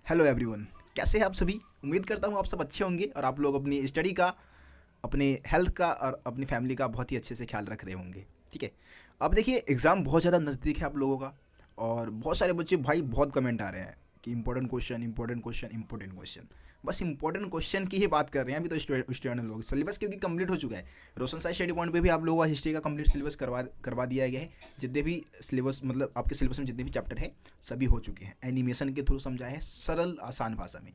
Hello everyone, कैसे हैं आप सभी। उम्मीद करता हूँ आप सब अच्छे होंगे और आप लोग अपनी स्टडी का, अपने हेल्थ का और अपनी फैमिली का बहुत ही अच्छे से ख्याल रख रहे होंगे। ठीक है। अब देखिए, एग्ज़ाम बहुत ज़्यादा नज़दीक है आप लोगों का और बहुत सारे बच्चे भाई बहुत कमेंट आ रहे हैं कि important question, important question, important question. बस इंपॉर्टेंट क्वेश्चन की ही बात कर रहे हैं अभी तो स्टूडेंट लोग। सिलेबस क्योंकि कंप्लीट हो चुका है। रोशन साई स्टडी पॉइंट पे भी आप लोगों का हिस्ट्री का कंप्लीट सिलेबस करवा दिया गया है। जितने भी सिलेबस मतलब आपके सिलेबस में जितने भी चैप्टर है सभी हो चुके हैं। एनिमेशन के थ्रू समझाया है सरल आसान भाषा में।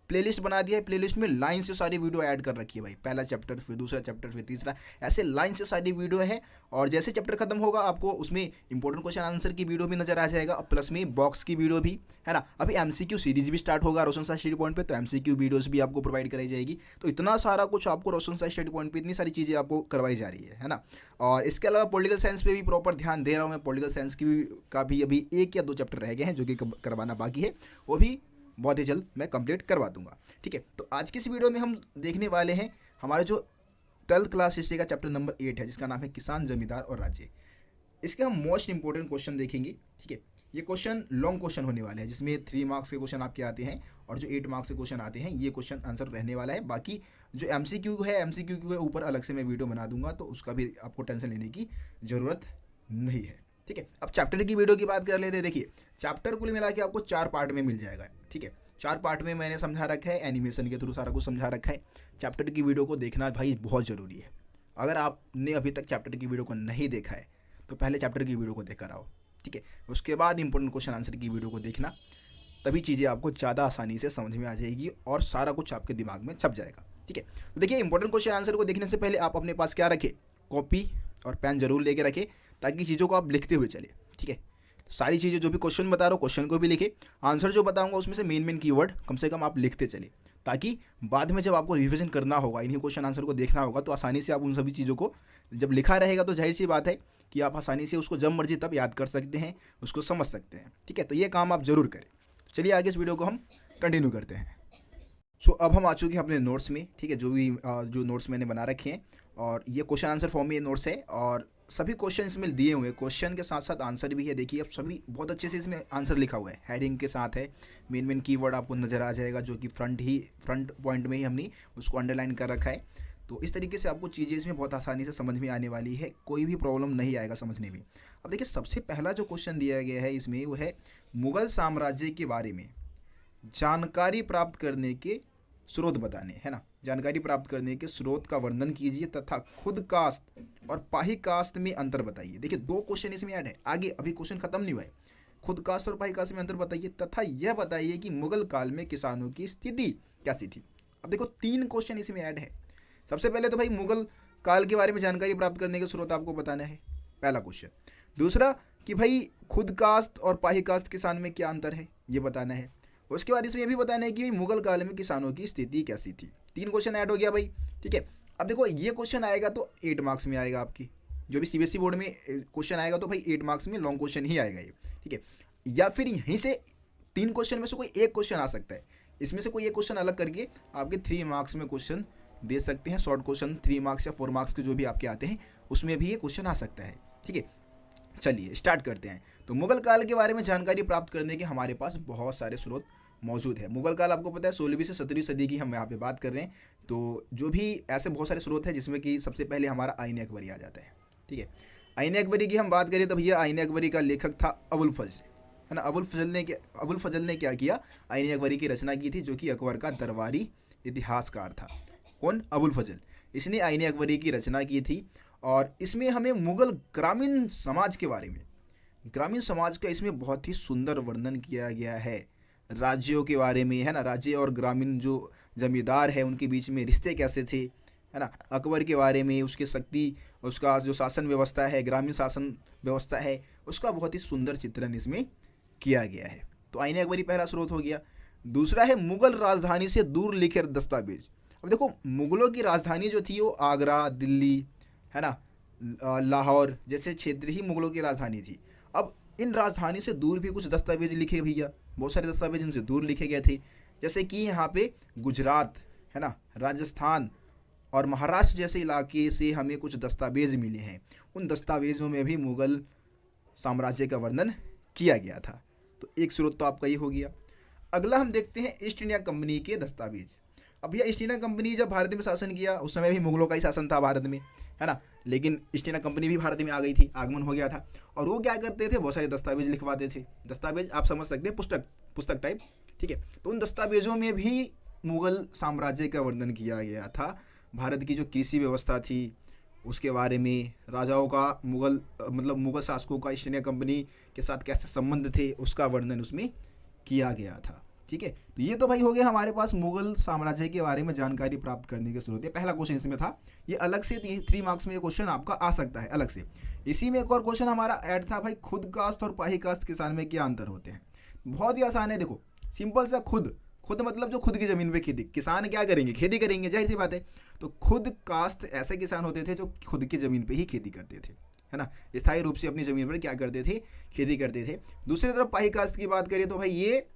प्लेलिस्ट बना दिया है, प्लेलिस्ट में लाइन से सारी वीडियो ऐड कर रखी है भाई। पहला चैप्टर, फिर दूसरा चैप्टर, फिर तीसरा, ऐसे लाइन से सारी वीडियो है। और जैसे चैप्टर खत्म होगा आपको उसमें इंपॉर्टेंट क्वेश्चन आंसर की वीडियो भी नजर आ जाएगा और प्लस में बॉक्स की वीडियो भी, है ना। अभी एमसीक्यू सीरीज भी स्टार्ट होगा रोशन साई स्टडी पॉइंट पे, तो एमसीक्यू वीडियोस भी आपको प्रोवाइड कराई जाएगी। तो इतना सारा कुछ आपको रोशन साई स्टडी पॉइंट पे, इतनी सारी चीज़ें आपको करवाई जा रही है ना। और इसके अलावा पॉलिटिकल साइंस पे भी प्रॉपर ध्यान दे रहा हूँ मैं। पॉलिटिकल साइंस की भी का भी अभी 1 या 2 चैप्टर रह गए हैं जो कि करवाना बाकी है, वो भी बहुत ही जल्द मैं कंप्लीट करवा दूंगा। ठीक है। तो आज की इस वीडियो में हम देखने वाले हैं हमारे जो 12th क्लास हिस्ट्री का चैप्टर नंबर 8 है, जिसका नाम है किसान, जमींदार और राज्य। इसके हम मोस्ट इंपॉर्टेंट क्वेश्चन देखेंगे। ठीक है। ये क्वेश्चन लॉन्ग क्वेश्चन होने वाले हैं, जिसमें 3 मार्क्स के क्वेश्चन आपके आते हैं और जो 8 मार्क्स के क्वेश्चन आते हैं, ये क्वेश्चन आंसर रहने वाला है। बाकी जो एमसीक्यू है, एमसीक्यू के ऊपर अलग से मैं वीडियो बना दूंगा, तो उसका भी आपको टेंशन लेने की ज़रूरत नहीं है। ठीक है। अब चैप्टर की वीडियो की बात कर लेते हैं। देखिए, चैप्टर कुल मिला के आपको 4 पार्ट में मिल जाएगा। ठीक है। 4 पार्ट में मैंने समझा रखा है, एनिमेशन के थ्रू सारा कुछ समझा रखा है। चैप्टर की वीडियो को देखना भाई बहुत ज़रूरी है। अगर आपने अभी तक चैप्टर की वीडियो को नहीं देखा है तो पहले चैप्टर की वीडियो को देख कर आओ। ठीक है। उसके बाद इंपॉर्टेंट क्वेश्चन आंसर की वीडियो को देखना, तभी चीज़ें आपको ज़्यादा आसानी से समझ में आ जाएगी और सारा कुछ आपके दिमाग में छप जाएगा। ठीक है। तो देखिए, इंपॉर्टेंट क्वेश्चन आंसर को देखने से पहले आप अपने पास क्या रखें, कॉपी और पेन जरूर लेके रखें, ताकि चीज़ों को आप लिखते हुए चले। ठीक है। सारी चीज़ें जो भी क्वेश्चन बता रहा हूँ क्वेश्चन को भी लिखे, आंसर जो बताऊंगा उसमें से मेन कीवर्ड कम से कम आप लिखते चले, ताकि बाद में जब आपको रिवीजन करना होगा, इन्हीं क्वेश्चन आंसर को देखना होगा, तो आसानी से आप उन सभी चीज़ों को जब लिखा रहेगा तो जाहिर सी बात है कि आप आसानी से उसको जब मर्जी तब याद कर सकते हैं, उसको समझ सकते हैं। ठीक है। तो ये काम आप जरूर करें। चलिए आगे इस वीडियो को हम कंटिन्यू करते हैं। अब हम आ चुके हैं अपने नोट्स में। ठीक है। जो नोट्स मैंने बना रखे हैं, और ये क्वेश्चन आंसर फॉर्म में ये नोट्स है और सभी क्वेश्चन इसमें दिए हुए हैं। क्वेश्चन के साथ साथ आंसर भी है। देखिए, अब सभी बहुत अच्छे से इसमें आंसर लिखा हुआ है, हेडिंग के साथ है। मेन कीवर्ड आपको नज़र आ जाएगा, जो कि फ्रंट पॉइंट में ही हमने उसको अंडरलाइन कर रखा है। तो इस तरीके से आपको चीज़ें इसमें बहुत आसानी से समझ में आने वाली है, कोई भी प्रॉब्लम नहीं आएगा समझने में। अब देखिए, सबसे पहला जो क्वेश्चन दिया गया है इसमें, वो है मुगल साम्राज्य के बारे में जानकारी प्राप्त करने के स्रोत बताने, है ना। जानकारी प्राप्त करने के स्रोत का वर्णन कीजिए तथा खुद कास्ट और पाही कास्ट में अंतर बताइए। देखिए, 2 क्वेश्चन इसमें ऐड है। आगे अभी क्वेश्चन खत्म नहीं हुआ है। खुद कास्ट और पाही कास्ट में अंतर बताइए तथा यह बताइए कि मुगल काल में किसानों की स्थिति कैसी थी। अब देखो, 3 क्वेश्चन इसमें ऐड है। सबसे पहले तो भाई मुगल काल के बारे में जानकारी प्राप्त करने के स्रोत आपको बताना है, पहला क्वेश्चन। दूसरा कि भाई खुद कास्ट और पाही कास्ट किसान में क्या अंतर है, ये बताना है। उसके बाद इसमें यह भी बताना है कि मुगल काल में किसानों की स्थिति कैसी थी। 3 क्वेश्चन ऐड हो गया भाई। ठीक है। अब देखो, ये क्वेश्चन आएगा तो 8 मार्क्स में आएगा आपकी। जो भी सीबीएसई बोर्ड में क्वेश्चन आएगा तो भाई 8 मार्क्स में लॉन्ग क्वेश्चन ही आएगा ये। ठीक है। या फिर यहीं से 3 क्वेश्चन में से कोई एक क्वेश्चन आ सकता है। इसमें से कोई एक क्वेश्चन अलग करके आपके 3 मार्क्स में क्वेश्चन दे सकते हैं। शॉर्ट क्वेश्चन 3 मार्क्स या 4 मार्क्स के जो भी आपके आते हैं, उसमें भी ये क्वेश्चन आ सकता है। ठीक है। चलिए स्टार्ट करते हैं। तो मुगल काल के बारे में जानकारी प्राप्त करने के हमारे पास बहुत सारे स्रोत मौजूद है। मुगल काल आपको पता है 16वीं से 17वीं सदी की हम यहाँ पे बात कर रहे हैं। तो जो भी ऐसे बहुत सारे स्रोत हैं, जिसमें कि सबसे पहले हमारा आईन अकबरी आ जाता है। ठीक है। आईन अकबरी की हम बात करें तो भैया आईन अकबरी का लेखक था अबुल फजल, है ना। अबुल फजल ने क्या किया, आईन अकबरी की रचना की थी, जो कि अकबर का दरबारी इतिहासकार था। कौन? अबुल फजल। इसने आईन अकबरी की रचना की थी और इसमें हमें मुगल ग्रामीण समाज के बारे में, ग्रामीण समाज का इसमें बहुत ही सुंदर वर्णन किया गया है। राज्यों के बारे में, है ना। राज्य और ग्रामीण जो जमींदार है उनके बीच में रिश्ते कैसे थे, है ना। अकबर के बारे में, उसकी शक्ति, उसका जो शासन व्यवस्था है, ग्रामीण शासन व्यवस्था है, उसका बहुत ही सुंदर चित्रण इसमें किया गया है। तो आईन अकबरी पहला स्रोत हो गया। दूसरा है मुगल राजधानी से दूर लिखे दस्तावेज। अब देखो, मुगलों की राजधानी जो थी वो आगरा, दिल्ली, है ना, लाहौर जैसे क्षेत्र ही मुगलों की राजधानी थी। अब इन राजधानी से दूर भी कुछ दस्तावेज लिखे भैया, बहुत सारे दस्तावेज इनसे दूर लिखे गए थे। जैसे कि यहाँ पे गुजरात, है ना, राजस्थान और महाराष्ट्र जैसे इलाके से हमें कुछ दस्तावेज मिले हैं। उन दस्तावेजों में भी मुगल साम्राज्य का वर्णन किया गया था। तो एक स्रोत तो आपका ये हो गया। अगला हम देखते हैं ईस्ट इंडिया कंपनी के दस्तावेज। अब भैया ईस्ट इंडिया कंपनी जब भारत में शासन किया उस समय भी मुगलों का ही शासन था भारत में, है ना, लेकिन ईस्ट इंडिया कंपनी भी भारत में आ गई थी, आगमन हो गया था। और वो क्या करते थे, बहुत सारे दस्तावेज लिखवाते थे। दस्तावेज आप समझ सकते हैं, पुस्तक टाइप, ठीक है। तो उन दस्तावेजों में भी मुगल साम्राज्य का वर्णन किया गया था। भारत की जो कृषि व्यवस्था थी उसके बारे में, राजाओं का मुगल शासकों का ईस्ट इंडिया कंपनी के साथ कैसे संबंध थे उसका वर्णन उसमें किया गया था, ठीक है। तो ये तो भाई हो गया हमारे पास मुगल साम्राज्य के बारे में जानकारी प्राप्त करने के स्रोत। पहला क्वेश्चन इसमें था, ये अलग से 3 मार्क्स में ये क्वेश्चन आपका आ सकता है अलग से। इसी में एक और क्वेश्चन हमारा ऐड था भाई, खुद काश्त और पाही काश्त किसान में क्या अंतर होते हैं। बहुत ही आसान है, देखो सिंपल सा, खुद मतलब जो खुद की ज़मीन पे खेती, किसान क्या करेंगे, खेती करेंगे, जाहिर सी बात है। तो खुद काश्त ऐसे किसान होते थे जो खुद की ज़मीन पे ही खेती करते थे, है ना, स्थायी रूप से अपनी ज़मीन पर क्या करते थे, खेती करते थे। दूसरी तरफ पाही काश्त की बात करिए तो भाई ये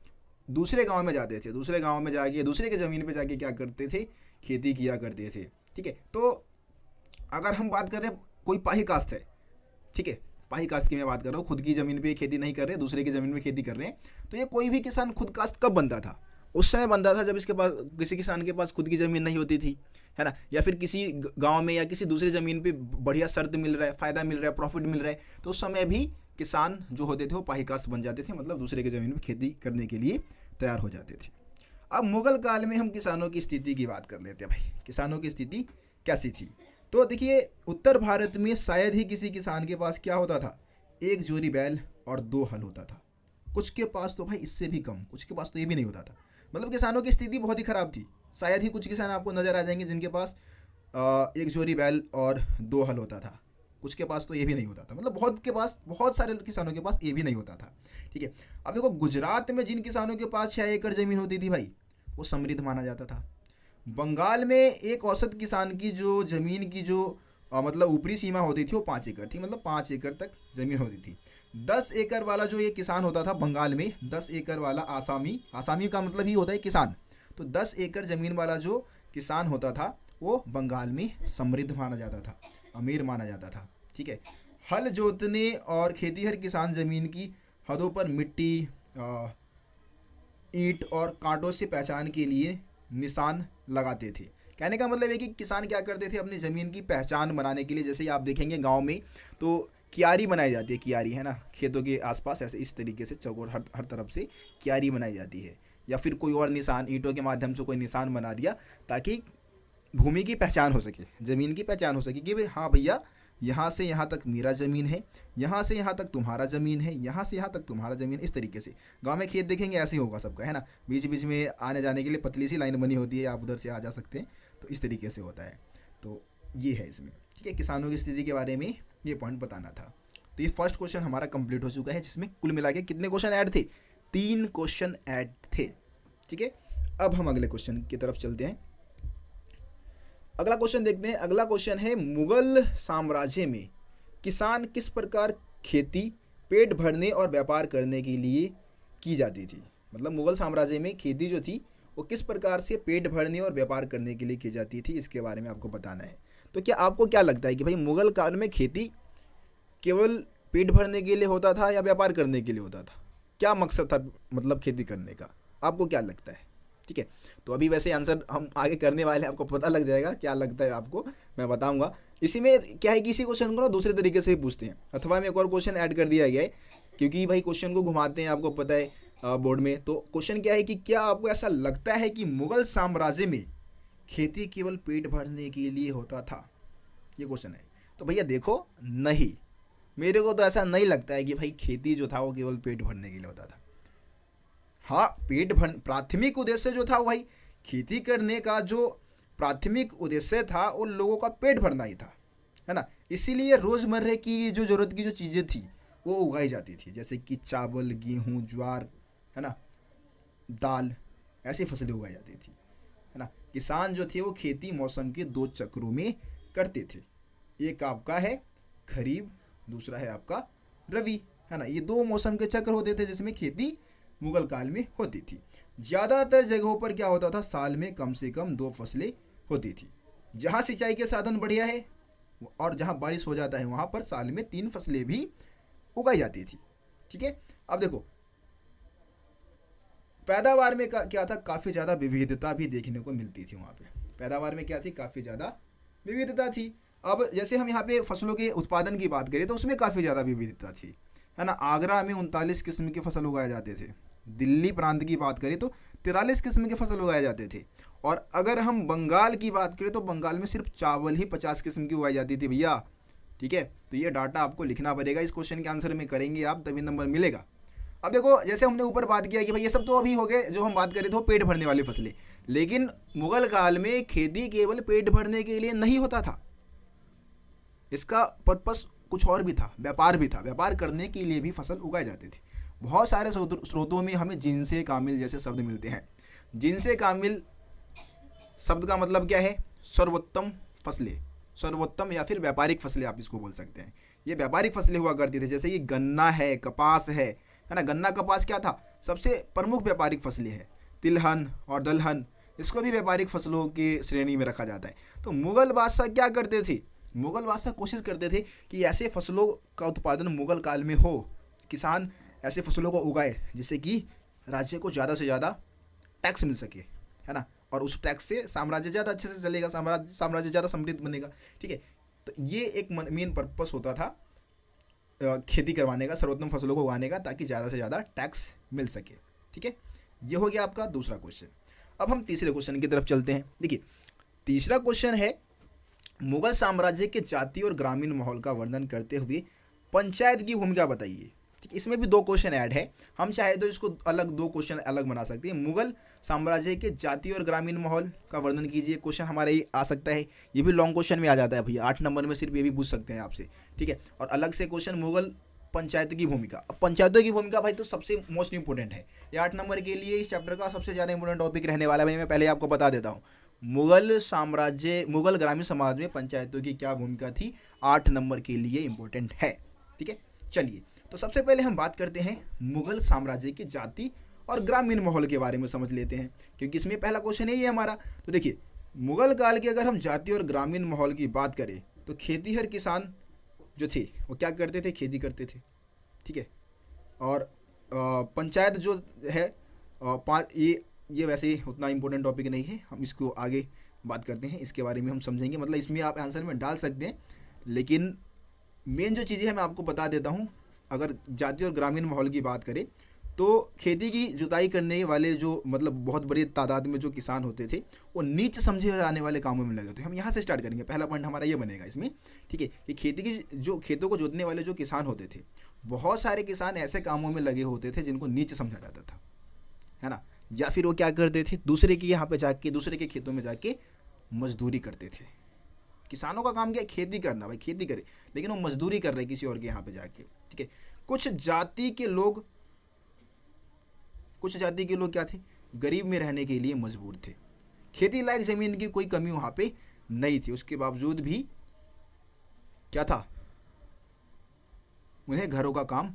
दूसरे गांव में जाते थे, दूसरे गांव में जाके दूसरे की ज़मीन पे जाके क्या करते थे, खेती किया करते थे, ठीक है। तो अगर हम बात कर रहे हैं कोई पाही काश्त है, ठीक है, पाही काश्त की मैं बात कर रहा हूँ, खुद की ज़मीन पे खेती नहीं कर रहे, दूसरे की ज़मीन में खेती कर रहे हैं। तो ये कोई भी किसान खुद काश्त कब बनता था, उस समय बनता था जब इसके पास, किसी किसान के पास खुद की ज़मीन नहीं होती थी, है ना, या फिर किसी गांव में या किसी दूसरी ज़मीन पे बढ़िया शर्त मिल रहा है, फ़ायदा मिल रहा है, प्रॉफिट मिल रहा है, तो उस समय भी किसान जो होते थे वो पाही काश्त बन जाते थे, मतलब दूसरे की ज़मीन में खेती करने के लिए तैयार हो जाते थे। अब मुगल काल में हम किसानों की स्थिति की बात कर लेते हैं भाई, किसानों की स्थिति कैसी थी। तो देखिए उत्तर भारत में शायद ही किसी किसान के पास क्या होता था, 1 जोड़ी बैल और 2 हल होता था। कुछ के पास तो भाई इससे भी कम, कुछ के पास तो ये भी नहीं होता था। मतलब किसानों की स्थिति बहुत ही ख़राब थी। शायद ही कुछ किसान आपको नज़र आ जाएंगे जिनके पास 1 जोड़ी बैल और 2 हल होता था, कुछ के पास तो ये भी नहीं होता था। मतलब बहुत सारे किसानों के पास ये भी नहीं होता था, ठीक है। अब देखो गुजरात में जिन किसानों के पास 6 एकड़ ज़मीन होती थी भाई, वो समृद्ध माना जाता था। बंगाल में एक औसत किसान की जो ज़मीन की जो मतलब ऊपरी सीमा होती थी वो 5 एकड़ थी, मतलब 5 एकड़ तक ज़मीन होती थी। 10 एकड़ वाला जो ये किसान होता था बंगाल में, 10 एकड़ वाला आसामी का मतलब ही होता है किसान। तो 10 एकड़ ज़मीन वाला जो किसान होता था वो बंगाल में समृद्ध माना जाता था, अमीर माना जाता था, ठीक है। हल जोतने और खेतीहर किसान ज़मीन की हदों पर मिट्टी, ईंट और कांटों से पहचान के लिए निशान लगाते थे। कहने का मतलब है कि किसान क्या करते थे, अपनी ज़मीन की पहचान बनाने के लिए, जैसे आप देखेंगे गांव में तो क्यारी बनाई जाती है, क्यारी, है ना, खेतों के आसपास ऐसे इस तरीके से चौकोर हर तरफ से क्यारी बनाई जाती है, या फिर कोई और निशान, ईंटों के माध्यम से कोई निशान बना दिया ताकि भूमि की पहचान हो सके, ज़मीन की पहचान हो सके कि भाई हाँ भैया यहाँ से यहाँ तक मेरा ज़मीन है, यहाँ से यहाँ तक तुम्हारा ज़मीन है, यहाँ से यहाँ तक तुम्हारा ज़मीन। इस तरीके से गांव में खेत देखेंगे ऐसे ही होगा सबका, है ना, बीच बीच में आने जाने के लिए पतली सी लाइन बनी होती है, आप उधर से आ जा सकते हैं, तो इस तरीके से होता है। तो ये है इसमें, ठीक है, किसानों की स्थिति के बारे में ये पॉइंट बताना था। तो ये फर्स्ट क्वेश्चन हमारा कंप्लीट हो चुका है, जिसमें कुल मिला के कितने क्वेश्चन ऐड थे, 3 क्वेश्चन ऐड थे, ठीक है। अब हम अगले क्वेश्चन की तरफ चलते हैं। अगला क्वेश्चन देखते हैं। अगला क्वेश्चन है, मुगल साम्राज्य में किसान किस प्रकार खेती पेट भरने और व्यापार करने के लिए की जाती थी। मतलब मुगल साम्राज्य में खेती जो थी वो किस प्रकार से पेट भरने और व्यापार करने के लिए की जाती थी, इसके बारे में आपको बताना है। तो क्या आपको क्या लगता है कि भाई मुगल काल में खेती केवल पेट भरने के लिए होता था या व्यापार करने के लिए होता था, क्या मकसद था मतलब खेती करने का, आपको क्या लगता है, ठीक है। तो अभी वैसे आंसर हम आगे करने वाले हैं, आपको पता लग जाएगा क्या लगता है आपको, मैं बताऊंगा। इसी में क्या है कि इसी क्वेश्चन को ना दूसरे तरीके से ही पूछते हैं, अथवा में एक और क्वेश्चन ऐड कर दिया गया है, क्योंकि भाई क्वेश्चन को घुमाते हैं, आपको पता है बोर्ड में। तो क्वेश्चन क्या है कि क्या आपको ऐसा लगता है कि मुगल साम्राज्य में खेती केवल पेट भरने के लिए होता था, ये क्वेश्चन है। तो भैया देखो, नहीं, मेरे को तो ऐसा नहीं लगता है कि भाई खेती जो था वो केवल पेट भरने के लिए होता था। हाँ, प्राथमिक उद्देश्य जो था भाई खेती करने का जो प्राथमिक उद्देश्य था उन लोगों का पेट भरना ही था, है ना। इसीलिए रोज़मर्रे की जो ज़रूरत की जो चीज़ें थी वो उगाई जाती थी, जैसे कि चावल, गेहूँ, ज्वार, है ना, दाल, ऐसी फसलें उगाई जाती थी, है ना। किसान जो थे वो खेती मौसम के 2 चक्रों में करते थे, एक आपका है खरीफ, दूसरा है आपका रबी, है ना। ये 2 मौसम के चक्र होते थे जिसमें खेती मुगल काल में होती थी। ज़्यादातर जगहों पर क्या होता था, साल में कम से कम 2 फसलें होती थी। जहाँ सिंचाई के साधन बढ़िया है और जहाँ बारिश हो जाता है वहाँ पर साल में 3 फसलें भी उगाई जाती थी, ठीक है। अब देखो पैदावार में क्या था, काफ़ी ज़्यादा विविधता भी देखने को मिलती थी वहाँ पे। पैदावार में क्या थी, काफ़ी ज़्यादा विविधता थी। अब जैसे हम यहाँ पे फसलों के उत्पादन की बात करें तो उसमें काफ़ी ज़्यादा विविधता थी, है ना। आगरा में 39 किस्म के फसल उगाए जाते थे। दिल्ली प्रांत की बात करें तो 43 किस्म के फसल उगाए जाते थे। और अगर हम बंगाल की बात करें तो बंगाल में सिर्फ चावल ही 50 किस्म की उगाई जाती थी भैया, ठीक है। तो ये डाटा आपको लिखना पड़ेगा, इस क्वेश्चन के आंसर में करेंगे आप तभी नंबर मिलेगा। अब देखो, जैसे हमने ऊपर बात किया कि भाई ये सब तो अभी हो गए, जो हम बात करें तो पेट भरने वाली फसलें, लेकिन मुगल काल में खेती केवल पेट भरने के लिए नहीं होता था, इसका पर्पस कुछ और भी था, व्यापार भी था। व्यापार करने के लिए भी फसल उगाए जाते थे। बहुत सारे स्रोतों में हमें जिनसे कामिल जैसे शब्द मिलते हैं। जिनसे कामिल शब्द का मतलब क्या है, सर्वोत्तम फसलें, सर्वोत्तम या फिर व्यापारिक फसलें आप इसको बोल सकते हैं। ये व्यापारिक फसलें हुआ करती थी, जैसे ये गन्ना है, कपास है ना। गन्ना कपास क्या था, सबसे प्रमुख व्यापारिक फसलें हैं। तिलहन और दलहन, इसको भी व्यापारिक फसलों की श्रेणी में रखा जाता है। तो मुगल बादशाह क्या करते थे, मुगल बादशाह कोशिश करते थे कि ऐसे फसलों का उत्पादन मुगल काल में हो, किसान ऐसे फसलों को उगाए जिससे कि राज्य को ज़्यादा से ज़्यादा टैक्स मिल सके, है ना। और उस टैक्स से साम्राज्य ज़्यादा अच्छे से चलेगा, साम्राज्य ज़्यादा समृद्ध बनेगा, ठीक है। तो ये एक मेन पर्पस होता था खेती करवाने का, सर्वोत्तम फसलों को उगाने का, ताकि ज़्यादा से ज़्यादा टैक्स मिल सके, ठीक है। ये हो गया आपका दूसरा क्वेश्चन। अब हम तीसरे क्वेश्चन की तरफ चलते हैं। देखिए, तीसरा क्वेश्चन है, मुगल साम्राज्य के जाति और ग्रामीण माहौल का वर्णन करते हुए पंचायत की भूमिका बताइए। ठीक, इसमें भी 2 क्वेश्चन ऐड है, हम चाहे तो इसको अलग 2 क्वेश्चन अलग बना सकते हैं। मुगल साम्राज्य के जाति और ग्रामीण माहौल का वर्णन कीजिए, क्वेश्चन हमारे ये आ सकता है। ये भी लॉन्ग क्वेश्चन में आ जाता है भैया, 8 नंबर में सिर्फ ये भी पूछ सकते हैं आपसे, ठीक है। और अलग से क्वेश्चन मुगल पंचायत की भूमिका। अब पंचायतों की भूमिका भाई तो सबसे मोस्ट इंपॉर्टेंट है, ये 8 नंबर के लिए इस चैप्टर का सबसे ज़्यादा इंपॉर्टेंट टॉपिक रहने वाला है। भाई मैं पहले आपको बता देता हूँ, मुगल ग्रामीण समाज में पंचायतों की क्या भूमिका थी, 8 नंबर के लिए इंपॉर्टेंट है, ठीक है। चलिए, तो सबसे पहले हम बात करते हैं मुगल साम्राज्य की जाति और ग्रामीण माहौल के बारे में समझ लेते हैं, क्योंकि इसमें पहला क्वेश्चन है ये हमारा। तो देखिए, मुगल काल की अगर हम जाति और ग्रामीण माहौल की बात करें तो खेतीहर किसान जो थे वो क्या करते थे, खेती करते थे, ठीक है। और पंचायत जो है, ये वैसे उतना इंपॉर्टेंट टॉपिक नहीं है, हम इसको आगे बात करते हैं, इसके बारे में हम समझेंगे। मतलब इसमें आप आंसर में डाल सकते हैं, लेकिन मेन जो चीज़ें हैं मैं आपको बता देता हूँ। अगर जाति और ग्रामीण माहौल की बात करें तो खेती की जुताई करने वाले जो मतलब बहुत बड़ी तादाद में जो किसान होते थे वो नीच समझे जाने वाले कामों में लगे थे। हम यहाँ से स्टार्ट करेंगे, पहला पॉइंट हमारा ये बनेगा इसमें, ठीक है, कि खेती की जो खेतों को जोतने वाले जो किसान होते थे, बहुत सारे किसान ऐसे कामों में लगे होते थे जिनको नीच समझा जाता था, है ना। या फिर वो क्या करते थे, दूसरे के यहाँ पे जाके, दूसरे के खेतों में जाके मजदूरी करते थे। किसानों का काम क्या है, खेती करना, भाई खेती करे, लेकिन वो मजदूरी कर रहे किसी और के यहाँ पे जाके, ठीक है। कुछ जाति के लोग क्या थे, गरीब में रहने के लिए मजबूर थे। खेती लायक जमीन की कोई कमी वहाँ पे नहीं थी, उसके बावजूद भी क्या था, उन्हें घरों का काम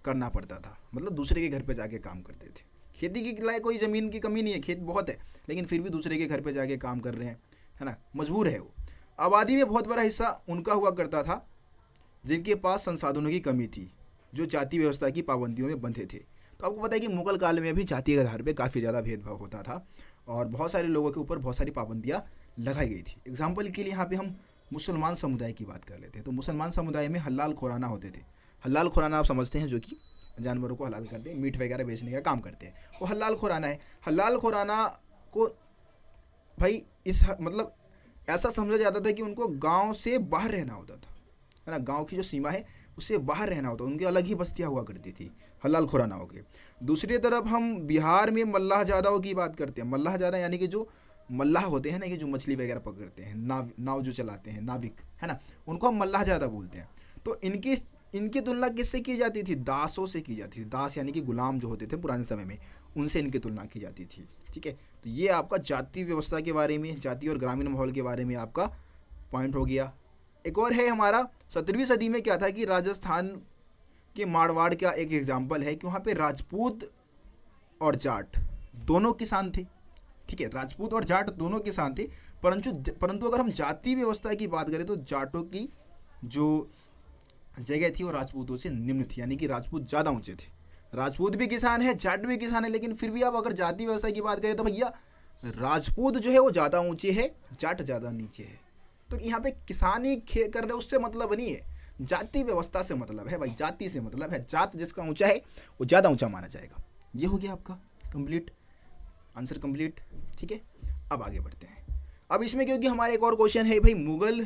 करना पड़ता था, मतलब दूसरे के घर पे जाके काम करते थे। खेती के लायक कोई ज़मीन की कमी नहीं है, खेत बहुत है, लेकिन फिर भी दूसरे के घर पे जाके काम कर रहे हैं, है ना, मजबूर है वो। आबादी में बहुत बड़ा हिस्सा उनका हुआ करता था जिनके पास संसाधनों की कमी थी, जो जाति व्यवस्था की पाबंदियों में बंधे थे। तो आपको पता है कि मुगल काल में भी जाति के आधार पे काफ़ी ज़्यादा भेदभाव होता था और बहुत सारे लोगों के ऊपर बहुत सारी पाबंदियाँ लगाई गई थी। एग्जाम्पल के लिए यहाँ पे हम मुसलमान समुदाय की बात कर लेते हैं। तो मुसलमान समुदाय में हलाल खुराना होते थे। हलाल खुराना आप समझते हैं, जो कि जानवरों को हलाल करते हैं, मीट वगैरह बेचने का काम करते हैं, वो हलाल खुराना है। हलाल खुराना को भाई मतलब ऐसा समझा जाता था कि उनको गांव से बाहर रहना होता था, है ना, गांव की जो सीमा है उससे बाहर रहना होता, उनकी अलग ही बस्तियाँ हुआ करती थी, हलाल खुराना हो गए। दूसरी तरफ हम बिहार में मल्लाह ज़्यादाओं की बात करते हैं। मल्लाह ज़्यादा यानी कि जो मल्लाह होते हैं ना, कि जो मछली वगैरह पकड़ते हैं, नाव जो चलाते हैं, नाविक, है ना, उनको हम मल्लाह ज़्यादा बोलते हैं। तो इनकी तुलना किससे की जाती थी, दासों से की जाती थी। दास यानी कि गुलाम जो होते थे पुराने समय में, उनसे इनकी तुलना की जाती थी, ठीक है। तो ये आपका जाति व्यवस्था के बारे में, जाति और ग्रामीण माहौल के बारे में आपका पॉइंट हो गया। एक और है हमारा, 17वीं सदी में क्या था कि राजस्थान के मारवाड़ का एक एग्जाम्पल है कि वहाँ पे राजपूत और जाट दोनों किसान थे, ठीक है, राजपूत और जाट दोनों किसान थे। परंतु अगर हम जाति व्यवस्था की बात करें तो जाटों की जो जगह थी वो राजपूतों से निम्न थी, यानी कि राजपूत ज़्यादा ऊंचे थे, राजपूत भी किसान है, जाट भी किसान है, लेकिन फिर भी आप अगर जाति व्यवस्था की बात करें तो भैया राजपूत जो है वो ज़्यादा ऊंचे है, जाट ज़्यादा नीचे है। तो यहाँ पे किसानी कर रहे उससे मतलब नहीं है, जाति व्यवस्था से मतलब है भाई, जाति से मतलब है। जात जिसका ऊंचा है वो ज़्यादा ऊंचा माना जाएगा। ये हो गया आपका कंप्लीट, आंसर कंप्लीट। ठीक है, अब आगे बढ़ते हैं। अब इसमें क्योंकि हमारा एक और क्वेश्चन है भाई, मुगल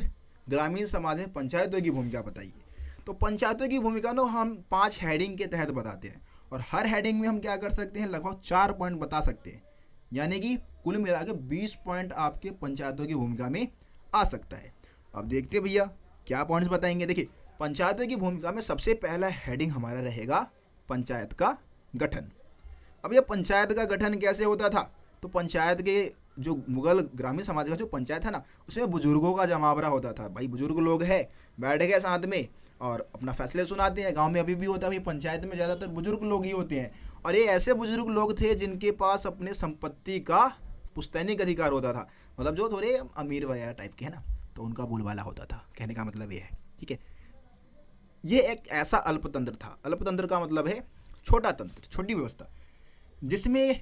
ग्रामीण समाज में पंचायतों की भूमिका बताइए। तो पंचायतों की भूमिका ना हम 5 हेडिंग के तहत बताते हैं, और हर हेडिंग में हम क्या कर सकते हैं, लगभग 4 पॉइंट बता सकते हैं, यानी कि कुल मिला के 20 पॉइंट आपके पंचायतों की भूमिका में आ सकता है। अब देखते हैं भैया क्या पॉइंट्स बताएंगे। देखिए, पंचायतों की भूमिका में सबसे पहला हेडिंग हमारा रहेगा पंचायत का गठन। अब ये पंचायत का गठन कैसे होता था, तो पंचायत के जो मुगल ग्रामीण समाज का जो पंचायत था ना, उसमें बुजुर्गों का जमावड़ा होता था। भाई बुजुर्ग लोग हैं, बैठ गए साथ में और अपना फैसले सुनाते हैं। गांव में अभी भी होता है भाई, पंचायत में ज़्यादातर बुजुर्ग लोग ही होते हैं, और ये ऐसे बुजुर्ग लोग थे जिनके पास अपने संपत्ति का पुस्तैनिक अधिकार होता था, मतलब जो थोड़े अमीर वगैरह टाइप के है ना, तो उनका बोलबाला होता था। कहने का मतलब ये है, ठीक है। ये एक ऐसा अल्पतंत्र था। अल्पतंत्र का मतलब है छोटा तंत्र, छोटी व्यवस्था, जिसमें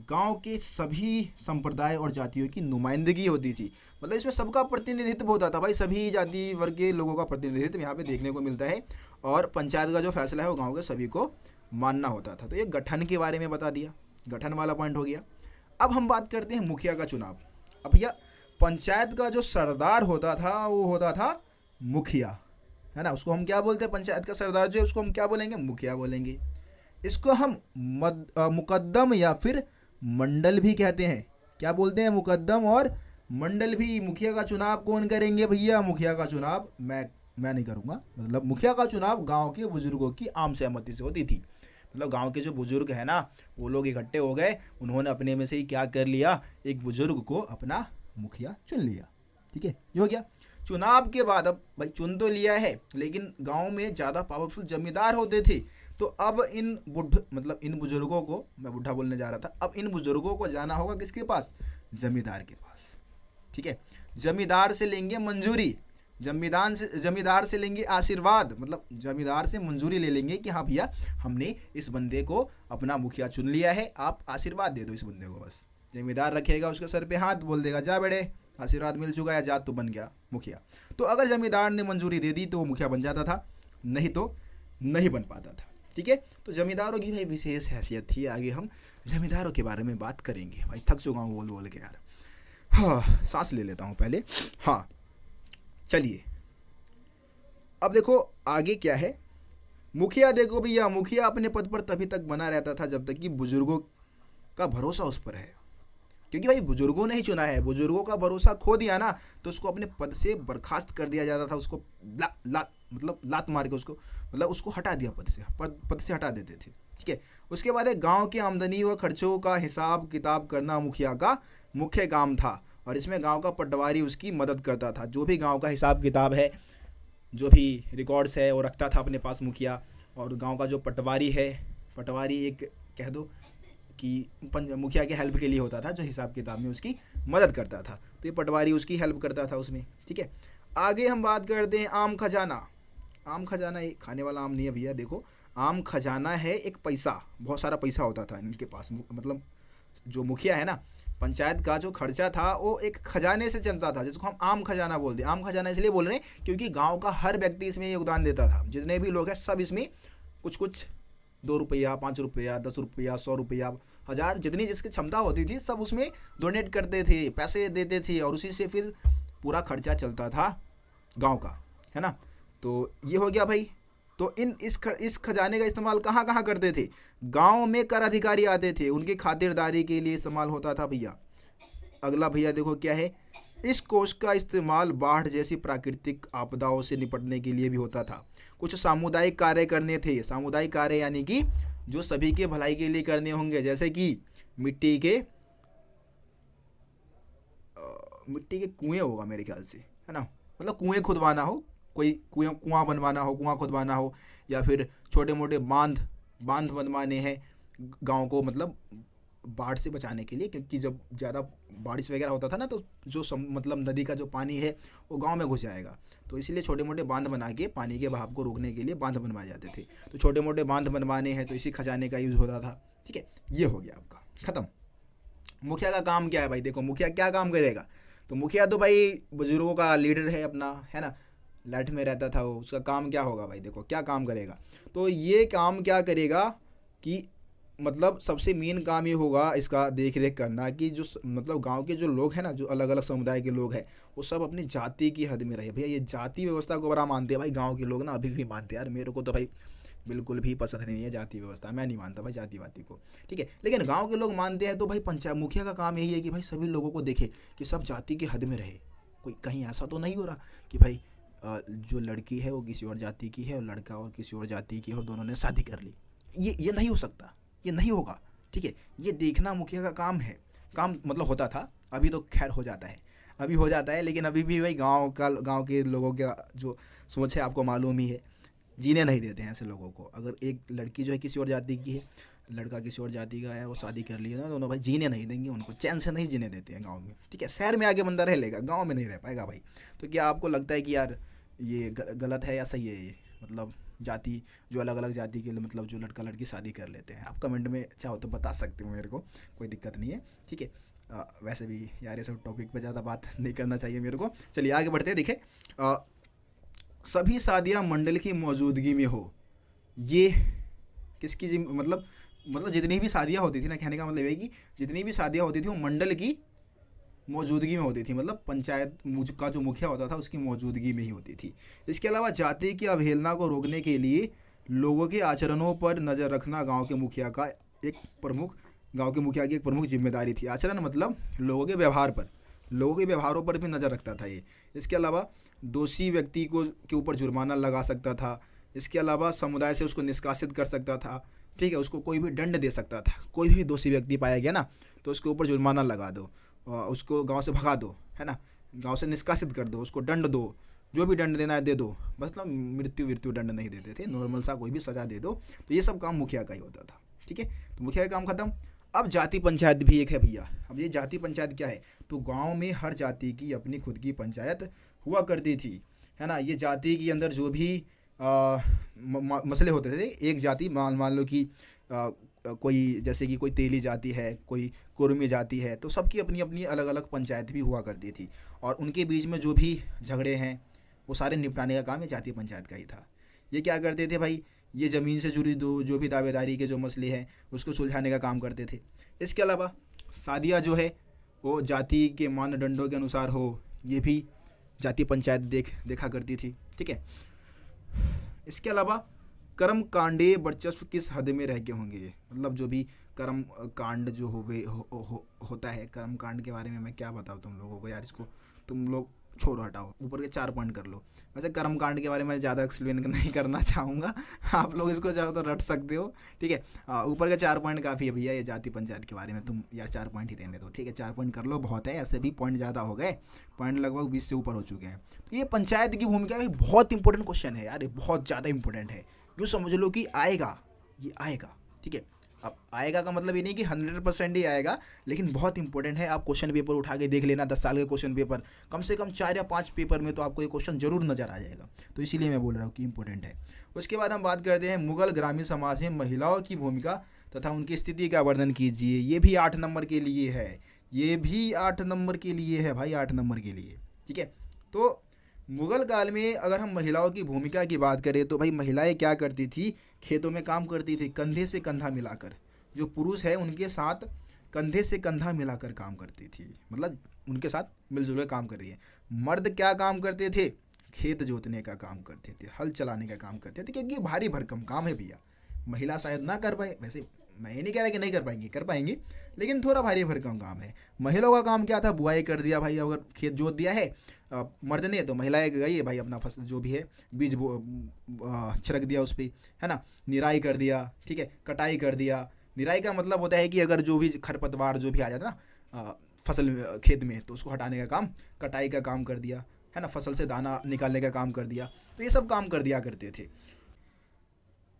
गांव के सभी संप्रदाय और जातियों की नुमाइंदगी होती थी। मतलब इसमें सबका प्रतिनिधित्व होता था भाई, सभी जाति वर्ग के लोगों का प्रतिनिधित्व यहाँ पे देखने को मिलता है, और पंचायत का जो फैसला है वो गांव के सभी को मानना होता था। तो ये गठन के बारे में बता दिया, गठन वाला पॉइंट हो गया। अब हम बात करते हैं मुखिया का चुनाव। अब भैया पंचायत का जो सरदार होता था वो होता था मुखिया, है ना। उसको हम क्या बोलते हैं, पंचायत का सरदार जो है उसको हम क्या बोलेंगे, मुखिया बोलेंगे। इसको हम मुकद्दम या फिर मंडल भी कहते हैं। क्या बोलते हैं, मुकद्दम और मंडल भी। मुखिया का चुनाव कौन करेंगे भैया, मुखिया का चुनाव मैं नहीं करूँगा। मतलब मुखिया का चुनाव गांव के बुजुर्गों की आम सहमति से होती थी। मतलब गांव के जो बुजुर्ग है ना, वो लोग इकट्ठे हो गए, उन्होंने अपने में से ही क्या कर लिया, एक बुजुर्ग को अपना मुखिया चुन लिया। ठीक है, ये हो गया। चुनाव के बाद अब भाई चुन तो लिया है, लेकिन गांव में ज़्यादा पावरफुल जमींदार होते थे। तो अब इन इन बुजुर्गों को, मैं बुढ़ा बोलने जा रहा था, अब इन बुजुर्गों को जाना होगा किसके पास, जमींदार के पास। ठीक है, जमींदार से लेंगे मंजूरी, जमींदार से लेंगे आशीर्वाद, मतलब जमींदार से मंजूरी ले लेंगे कि हाँ भैया हमने इस बंदे को अपना मुखिया चुन लिया है, आप आशीर्वाद दे दो इस बंदे को। बस जमींदार रखेगा उसके सर पे हाथ, बोल देगा जा बेटे आशीर्वाद मिल चुका है, जा तो बन गया मुखिया। तो अगर जमींदार ने मंजूरी दे दी तो वो मुखिया बन जाता था, नहीं तो नहीं बन पाता था। ठीक है, तो जमींदारों की भाई विशेष हैसियत थी। आगे हम जमींदारों के बारे में बात करेंगे। भाई थक चुका हूँ बोल बोल के यार, हाँ सांस ले लेता हूँ पहले। हाँ चलिए, अब देखो आगे क्या है। मुखिया देखो भैया, मुखिया अपने पद पर तभी तक बना रहता था जब तक कि बुजुर्गों का भरोसा उस पर है। क्योंकि भाई बुजुर्गों ने ही चुना है, बुजुर्गों का भरोसा खो दिया ना तो उसको अपने पद से बर्खास्त कर दिया जाता था। उसको लात मार के उसको हटा दिया पद से हटा देते थे। ठीक है, उसके बाद गांव की आमदनी व खर्चों का हिसाब किताब करना मुखिया का मुख्य काम था, और इसमें गांव का पटवारी उसकी मदद करता था। जो भी गांव का हिसाब किताब है, जो भी रिकॉर्ड्स है वो रखता था अपने पास मुखिया। और गांव का जो पटवारी है, पटवारी एक कह दो कि मुखिया के हेल्प के लिए होता था, जो हिसाब किताब में उसकी मदद करता था। तो ये पटवारी उसकी हेल्प करता था उसमें। ठीक है, आगे हम बात करते हैं आम खजाना। आम खजाना एक खाने वाला आम नहीं है भैया, देखो आम खजाना है एक पैसा, बहुत सारा पैसा होता था इनके पास। मतलब जो मुखिया है ना, पंचायत का जो खर्चा था वो एक खजाने से चलता था, जिसको हम आम खजाना बोलते हैं। आम खजाना इसलिए बोल रहे हैं क्योंकि गाँव का हर व्यक्ति इसमें योगदान देता था। जितने भी लोग हैं सब इसमें कुछ कुछ 2 रुपया, 5 रुपया, 10 रुपया, 100 रुपया, 1000, जितनी जिसकी क्षमता होती थी सब उसमें डोनेट करते थे, पैसे देते थे, और उसी से फिर पूरा खर्चा चलता था गांव का, है ना। तो ये हो गया भाई। तो इस खजाने का इस्तेमाल कहाँ कहाँ करते थे, गांव में कर अधिकारी आते थे, उनकी खातिरदारी के लिए इस्तेमाल होता था भैया। अगला भैया देखो क्या है, इस कोष का इस्तेमाल बाढ़ जैसी प्राकृतिक आपदाओं से निपटने के लिए भी होता था। कुछ सामुदायिक कार्य करने थे। सामुदायिक कार्य यानी कि जो सभी के भलाई के लिए करने होंगे, जैसे कि मिट्टी के कुएं होगा मेरे ख्याल से, है ना। मतलब कुएं खुदवाना हो, कोई कुआं बनवाना हो, कुआं खुदवाना हो, या फिर छोटे मोटे बांध बनवाने हैं गांव को, मतलब बाढ़ से बचाने के लिए। क्योंकि जब ज़्यादा बारिश वगैरह होता था ना, तो जो मतलब नदी का जो पानी है वो गांव में घुस जाएगा, तो इसीलिए छोटे मोटे बांध बना के पानी के बहाव को रोकने के लिए बांध बनवाए जाते थे। तो छोटे मोटे बांध बनवाने हैं तो इसी खजाने का यूज़ होता था। ठीक है, ये हो गया आपका ख़त्म। मुखिया का काम क्या है भाई? देखो मुखिया क्या काम करेगा, तो मुखिया तो भाई बुजुर्गों का लीडर है अपना, है ना, लाइट में रहता था वो, उसका काम क्या होगा भाई? देखो क्या काम करेगा, तो ये काम क्या करेगा कि मतलब सबसे मेन काम ये होगा इसका देख रेख करना कि जो मतलब गांव के जो लोग हैं ना, जो अलग अलग समुदाय के लोग हैं, वो सब अपनी जाति की हद में रहे। भैया ये जाति व्यवस्था को बड़ा मानते हैं भाई गांव के लोग ना, अभी भी मानते हैं यार। मेरे को तो भाई बिल्कुल भी पसंद नहीं है जाति व्यवस्था, मैं नहीं मानता भाई जातिवादी को। ठीक है, लेकिन गांव के लोग मानते हैं। तो भाई पंचायत मुखिया का काम यही है कि भाई सभी लोगों को देखे कि सब जाति के हद में रहे। कोई कहीं ऐसा तो नहीं हो रहा कि भाई जो लड़की है वो किसी और जाति की है और लड़का और किसी और जाति की है और दोनों ने शादी कर ली। ये नहीं हो सकता, ये नहीं होगा। ठीक है, ये देखना मुखिया का काम है। काम मतलब होता था, अभी तो खैर हो जाता है, अभी हो जाता है, लेकिन अभी भी भाई गांव के लोगों का जो सोच है आपको मालूम ही है, जीने नहीं देते हैं ऐसे लोगों को। अगर एक लड़की जो है किसी और जाति की है, लड़का किसी और जाति का है, वो शादी कर लिया ना, दोनों भाई जीने नहीं देंगे, उनको चैन से नहीं जीने देते हैं गांव में। ठीक है, शहर में आके बंदा रह लेगा, गांव में नहीं रह पाएगा भाई। तो क्या आपको लगता है कि यार ये गलत है या सही है? ये मतलब जाति, जो अलग अलग जाति के मतलब जो लड़का लड़की शादी कर लेते हैं, आप कमेंट में चाहो तो बता सकते हो मेरे को, कोई दिक्कत नहीं है। ठीक है, वैसे भी यार ये सब टॉपिक पे ज़्यादा बात नहीं करना चाहिए मेरे को। चलिए आगे बढ़ते हैं। देखिए सभी शादियां मंडल की मौजूदगी में हो, ये किसकी मतलब जितनी भी शादियां होती थी ना, कहने का मतलब है कि जितनी भी शादियां होती थी वो मंडल की मौजूदगी में होती थी, मतलब पंचायत का जो मुखिया होता था उसकी मौजूदगी में ही होती थी। इसके अलावा जाति की अवहेलना को रोकने के लिए लोगों के आचरणों पर नज़र रखना गांव के मुखिया की एक प्रमुख जिम्मेदारी थी। आचरण मतलब लोगों के व्यवहार पर, लोगों के व्यवहारों पर भी नज़र रखता था ये। इसके अलावा दोषी व्यक्ति के ऊपर जुर्माना लगा सकता था। इसके अलावा समुदाय से उसको निष्कासित कर सकता था। ठीक है, उसको कोई भी दंड दे सकता था। कोई भी दोषी व्यक्ति पाया गया ना, तो उसके ऊपर जुर्माना लगा दो, उसको गांव से भगा दो, है ना, गांव से निष्कासित कर दो, उसको दंड दो, जो भी दंड देना है दे दो। मतलब मृत्यु दंड नहीं देते थे, नॉर्मल सा कोई भी सज़ा दे दो। तो ये सब काम मुखिया का ही होता था। ठीक है, तो मुखिया का काम खत्म। अब जाति पंचायत भी एक है भैया। अब ये जाति पंचायत क्या है, तो गांव में हर जाति की अपनी खुद की पंचायत हुआ करती थी, है ना। ये जाति के अंदर जो भी मसले होते थे, एक जाति मान लो कि कोई जैसे कि कोई तेली जाति है, कोई कुर्मी जाति है, तो सबकी अपनी अपनी अलग अलग पंचायत भी हुआ करती थी। और उनके बीच में जो भी झगड़े हैं वो सारे निपटाने का काम ये जाति पंचायत का ही था। ये क्या करते थे भाई, ये ज़मीन से जुड़ी जो भी दावेदारी के जो मसले हैं उसको सुलझाने का काम करते थे। इसके अलावा शादियाँ जो है वो जाति के मानदंडों के अनुसार हो, ये भी जाति पंचायत देखा करती थी। ठीक है, इसके अलावा कर्म कांडे वर्चस्व किस हद में रह के होंगे, मतलब जो भी कर्म कांड जो होता है, कर्म कांड के बारे में मैं क्या बताऊँ तुम लोगों को यार, इसको तुम लोग छोड़ो, हटाओ, ऊपर के 4 पॉइंट कर लो। वैसे कर्म कांड के बारे में ज़्यादा एक्सप्लेन नहीं करना चाहूँगा, आप लोग इसको चाहो तो रट सकते हो। ठीक है, ऊपर के 4 पॉइंट काफ़ी है भैया ये जाति पंचायत के बारे में, तुम यार 4 पॉइंट ही रहने दो। ठीक है, 4 पॉइंट कर लो, बहुत है, ऐसे भी पॉइंट ज़्यादा हो गए, पॉइंट लगभग 20 से ऊपर हो चुके हैं। तो ये पंचायत की भूमिका भी बहुत इंपॉर्टेंट क्वेश्चन है यार, ये बहुत ज़्यादा इंपॉर्टेंट है। यूँ समझ लो कि आएगा, ये आएगा। ठीक है, अब आएगा का मतलब ये नहीं कि 100% ही आएगा, लेकिन बहुत इंपॉर्टेंट है। आप क्वेश्चन पेपर उठा के देख लेना, 10 साल के क्वेश्चन पेपर, कम से कम 4 या 5 पेपर में तो आपको ये क्वेश्चन जरूर नज़र आ जाएगा। तो इसीलिए मैं बोल रहा हूँ कि इंपॉर्टेंट है। उसके बाद हम बात करते हैं मुगल ग्रामीण समाज में महिलाओं की भूमिका तथा उनकी स्थिति का वर्णन कीजिए। ये भी 8 नंबर के लिए है, ये भी 8 नंबर के लिए है भाई, 8 नंबर के लिए। ठीक है, तो मुगल काल में अगर हम महिलाओं की भूमिका की बात करें तो भाई महिलाएं क्या करती थी, खेतों में काम करती थी, कंधे से कंधा मिलाकर। जो पुरुष है उनके साथ कंधे से कंधा मिलाकर काम करती थी, मतलब उनके साथ मिलजुल काम कर रही है। मर्द क्या काम करते थे, खेत जोतने का काम करते थे, हल चलाने का काम करते थे, क्योंकि भारी भरकम काम है भैया। महिला शायद ना कर पाए, वैसे मैं ये नहीं कह रहा कि नहीं कर पाएंगे, लेकिन थोड़ा भारी भरकम काम है। महिलाओं का काम क्या था, बुआई कर दिया भाई, अगर खेत जोत दिया है मर्द ने, तो महिलाएं गई भाई अपना फसल जो भी है बीज छिड़क दिया उस पर, है ना, निराई कर दिया। ठीक है, कटाई कर दिया। निराई का मतलब होता है कि अगर जो भी खरपतवार जो भी आ जाता ना फसल खेत में, तो उसको हटाने का काम, कटाई का काम कर दिया, है ना, फसल से दाना निकालने का काम कर दिया। तो ये सब काम कर दिया करते थे।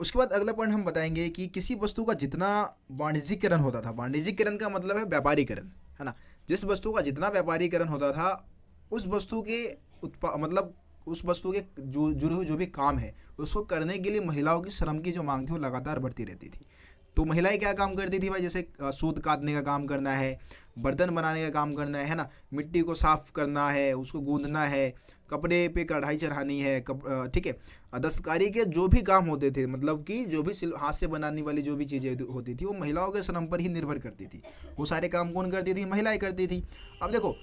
उसके बाद अगला पॉइंट हम बताएंगे कि किसी वस्तु का जितना वाणिज्यिकरण होता था, वाणिज्यिकरण का मतलब है व्यापारीकरण, है ना, जिस वस्तु का जितना व्यापारीकरण होता था, उस वस्तु के मतलब उस वस्तु के जुड़े हुए जो भी काम है उसको करने के लिए महिलाओं की श्रम की जो मांग थी वो लगातार बढ़ती रहती थी। तो महिलाएं क्या काम करती थी भाई, जैसे सूत काटने का काम करना है, बर्तन बनाने का काम करना है ना, मिट्टी को साफ करना है, उसको गूंदना है, कपड़े पे कढ़ाई चढ़ानी है, ठीक है, दस्तकारी के जो भी काम होते थे, मतलब कि जो भी हाथ से बनाने वाली जो भी चीज़ें होती थी वो महिलाओं के श्रम पर ही निर्भर करती थी। वो सारे काम कौन करती थी? महिलाएं करती थी। अब देखो,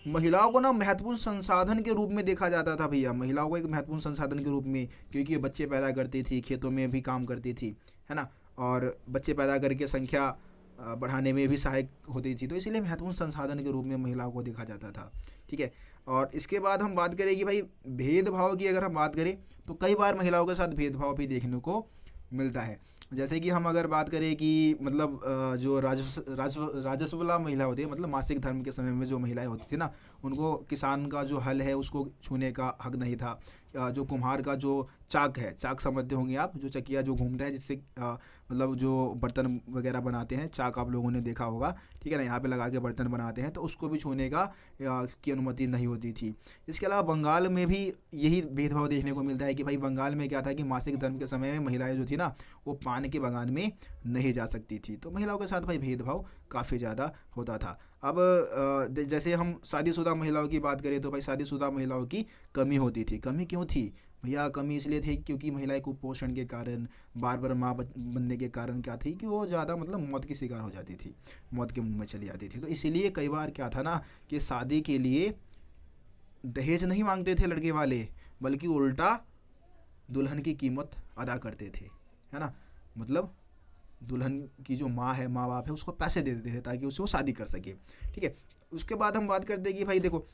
महिलाओं को ना महत्वपूर्ण संसाधन के रूप में देखा जाता था भैया, महिलाओं को एक महत्वपूर्ण संसाधन के रूप में, क्योंकि बच्चे पैदा करती थी, खेतों में भी काम करती थी, है ना, और बच्चे पैदा करके संख्या बढ़ाने में भी सहायक होती थी, तो इसीलिए महत्वपूर्ण संसाधन के रूप में महिलाओं को देखा जाता था। ठीक है, और इसके बाद हम बात करें कि भाई भेदभाव की अगर हम बात करें तो कई बार महिलाओं के साथ भेदभाव भी देखने को मिलता है। जैसे कि हम अगर बात करें कि मतलब जो राजस्वला महिला होती है, मतलब मासिक धर्म के समय में जो महिलाएं होती थी ना, उनको किसान का जो हल है उसको छूने का हक नहीं था। जो कुम्हार का जो चाक है, चाक समझते होंगे आप, जो चकिया जो घूमता है जिससे मतलब जो बर्तन वगैरह बनाते हैं, चाक आप लोगों ने देखा होगा, ठीक है ना, यहाँ पे लगा के बर्तन बनाते हैं, तो उसको भी छूने की अनुमति नहीं होती थी। इसके अलावा बंगाल में भी यही भेदभाव देखने को मिलता है कि भाई बंगाल में क्या था कि मासिक धर्म के समय में महिलाएं जो थी ना वो पान के बागान में नहीं जा सकती थी, तो महिलाओं के साथ भाई भेदभाव काफ़ी ज़्यादा होता था। अब जैसे हम शादीशुदा महिलाओं की बात करें तो भाई शादीशुदा महिलाओं की कमी होती थी। कमी क्यों थी भैया? कमी इसलिए थी क्योंकि महिलाएं कुपोषण के कारण, बार बार माँ बनने के कारण क्या थी कि वो ज़्यादा मतलब मौत की शिकार हो जाती थी, मौत के मुंह में चली जाती थी। तो इसीलिए कई बार क्या था ना कि शादी के लिए दहेज नहीं मांगते थे लड़के वाले, बल्कि उल्टा दुल्हन की कीमत अदा करते थे, है ना, मतलब दुल्हन की जो माँ है, माँ बाप है, उसको पैसे दे देते थे ताकि उससे वो शादी कर सके। ठीक है, उसके बाद हम बात करते हैं कि भाई देखो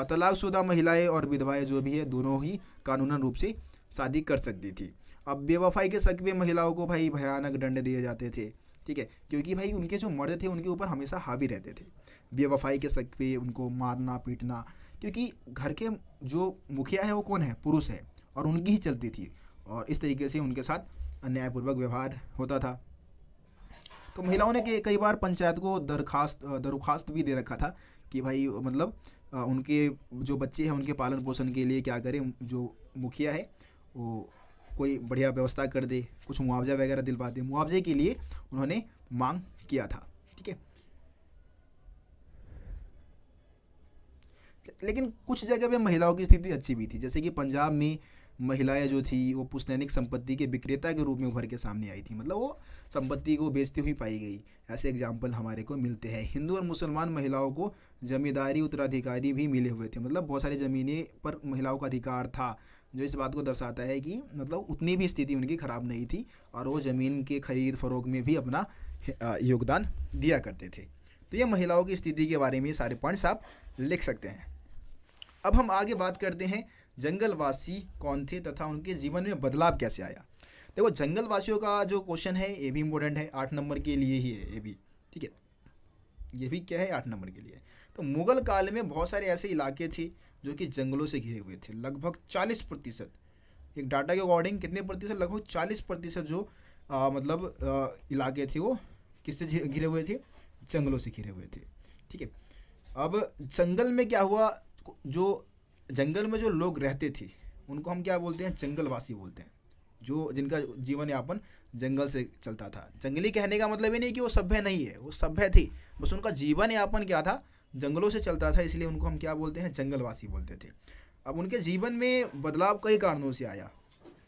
तलाकशुदा महिलाएं और विधवाएं जो भी है दोनों ही कानूनन रूप से शादी कर सकती थी। अब बेवफाई के शक में महिलाओं को भाई भयानक दंड दिए जाते थे। ठीक है, क्योंकि भाई उनके जो मर्द थे उनके ऊपर हमेशा हावी रहते थे। बेवफाई के शक पे उनको मारना पीटना, क्योंकि घर के जो मुखिया है वो कौन है? पुरुष है, और उनकी ही चलती थी, और इस तरीके से उनके साथ अन्यायपूर्वक व्यवहार होता था। तो महिलाओं ने कई बार पंचायत को दरख्वास्त भी दे रखा था कि भाई मतलब उनके जो बच्चे हैं उनके पालन पोषण के लिए क्या करें, जो मुखिया है वो कोई बढ़िया व्यवस्था कर दे, कुछ मुआवजा वगैरह दिलवा दे। मुआवजे के लिए उन्होंने मांग किया था। ठीक है, लेकिन कुछ जगह पे महिलाओं की स्थिति अच्छी भी थी, जैसे कि पंजाब में महिलाएं जो थी वो पुश्तैनिक संपत्ति के विक्रेता के रूप में उभर के सामने आई थी, मतलब वो संपत्ति को बेचती हुई पाई गई। ऐसे एग्जाम्पल हमारे को मिलते हैं। हिंदू और मुसलमान महिलाओं को जमींदारी उत्तराधिकारी भी मिले हुए थे, मतलब बहुत सारी ज़मीनें पर महिलाओं का अधिकार था, जो इस बात को दर्शाता है कि मतलब उतनी भी स्थिति उनकी ख़राब नहीं थी और वो ज़मीन के खरीद फरोख्त में भी अपना योगदान दिया करते थे। तो ये महिलाओं की स्थिति के बारे में सारे पॉइंट्स आप लिख सकते हैं। अब हम आगे बात करते हैं जंगलवासी कौन थे तथा उनके जीवन में बदलाव कैसे आया। देखो जंगलवासियों का जो क्वेश्चन है ये भी इम्पोर्टेंट है, 8 नंबर के लिए ही है ये भी। ठीक है, ये भी क्या है? 8 नंबर के लिए। तो मुगल काल में बहुत सारे ऐसे इलाके थे जो कि जंगलों से घिरे हुए थे, लगभग 40%। एक डाटा के अकॉर्डिंग कितने प्रतिशत? लगभग 40% जो इलाके थे वो किससे घिरे हुए थे? जंगलों से घिरे हुए थे। ठीक है, अब जंगल में क्या हुआ, जो जंगल में जो लोग रहते थे उनको हम क्या बोलते हैं? जंगलवासी बोलते हैं, जो जिनका जीवन यापन जंगल से चलता था। जंगली कहने का मतलब ये नहीं कि वो सभ्य नहीं है, वो सभ्य थी, बस उनका जीवन यापन क्या था? जंगलों से चलता था, इसलिए उनको हम क्या बोलते हैं? जंगलवासी बोलते थे। अब उनके जीवन में बदलाव कई कारणों से आया,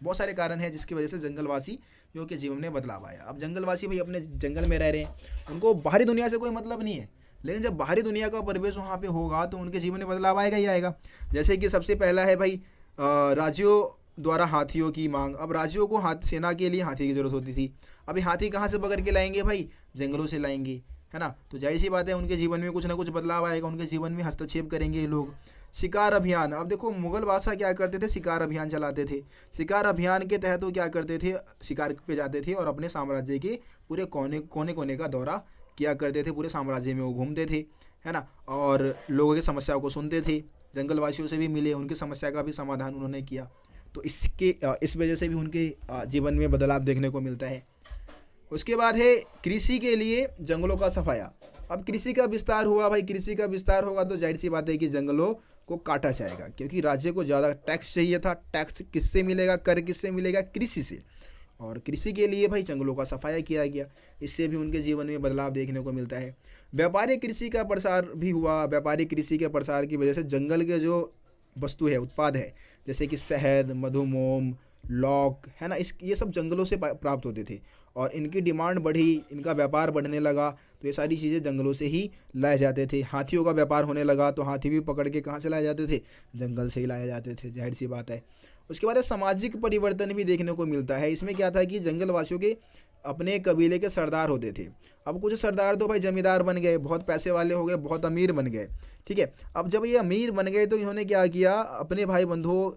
बहुत सारे कारण हैं जिसकी वजह से जंगलवासियों के जीवन में बदलाव आया। अब जंगलवासी भाई अपने जंगल में रह रहे हैं, उनको बाहरी दुनिया से कोई मतलब नहीं है, लेकिन जब बाहरी दुनिया का परिवेश वहाँ पे होगा तो उनके जीवन में बदलाव आएगा ही आएगा। जैसे कि सबसे पहला है भाई राज्यों द्वारा हाथियों की मांग। अब राज्यों को सेना के लिए हाथी की ज़रूरत होती थी। अभी हाथी कहाँ से पकड़ के लाएंगे भाई? जंगलों से लाएंगे, है ना। तो जाहिर सी बात है उनके जीवन में कुछ ना कुछ बदलाव आएगा, उनके जीवन में हस्तक्षेप करेंगे ये लोग। शिकार अभियान। अब देखो मुगल बादशाह क्या करते थे? शिकार अभियान चलाते थे। शिकार अभियान के तहत वो क्या करते थे? शिकार पे जाते थे और अपने साम्राज्य के पूरे कोने कोने का दौरा किया करते थे, पूरे साम्राज्य में वो घूमते थे, है ना, और लोगों की समस्याओं को सुनते थे। जंगलवासियों से भी मिले, उनकी समस्या का भी समाधान उन्होंने किया। तो इस वजह से भी उनके जीवन में बदलाव देखने को मिलता है। उसके बाद है कृषि के लिए जंगलों का सफाया। अब कृषि का विस्तार हुआ भाई, कृषि का विस्तार होगा तो जाहिर सी बात है कि जंगलों को काटा जाएगा, क्योंकि राज्य को ज़्यादा टैक्स चाहिए था। टैक्स किससे मिलेगा, कर किससे मिलेगा, कृषि से। और कृषि के लिए भाई जंगलों का सफाया किया गया, इससे भी उनके जीवन में बदलाव देखने को मिलता है। व्यापारिक कृषि का प्रसार भी हुआ। व्यापारिक कृषि के प्रसार की वजह से जंगल के जो वस्तु है, उत्पाद है, जैसे कि शहद, मधुमोम, लॉक, है ना, इस ये सब जंगलों से प्राप्त होते थे और इनकी डिमांड बढ़ी, इनका व्यापार बढ़ने लगा, तो ये सारी चीज़ें जंगलों से ही लाए जाते थे। हाथियों का व्यापार होने लगा तो हाथी भी पकड़ के कहाँ से लाए जाते थे, जंगल से ही लाए जाते थे, जाहिर सी बात है। उसके बाद सामाजिक परिवर्तन भी देखने को मिलता है। इसमें क्या था कि जंगलवासियों के अपने कबीले के सरदार होते थे। अब कुछ सरदार तो भाई जमींदार बन गए, बहुत पैसे वाले हो गए, बहुत अमीर बन गए, ठीक है। अब जब ये अमीर बन गए तो इन्होंने क्या किया, अपने भाई बंधुओं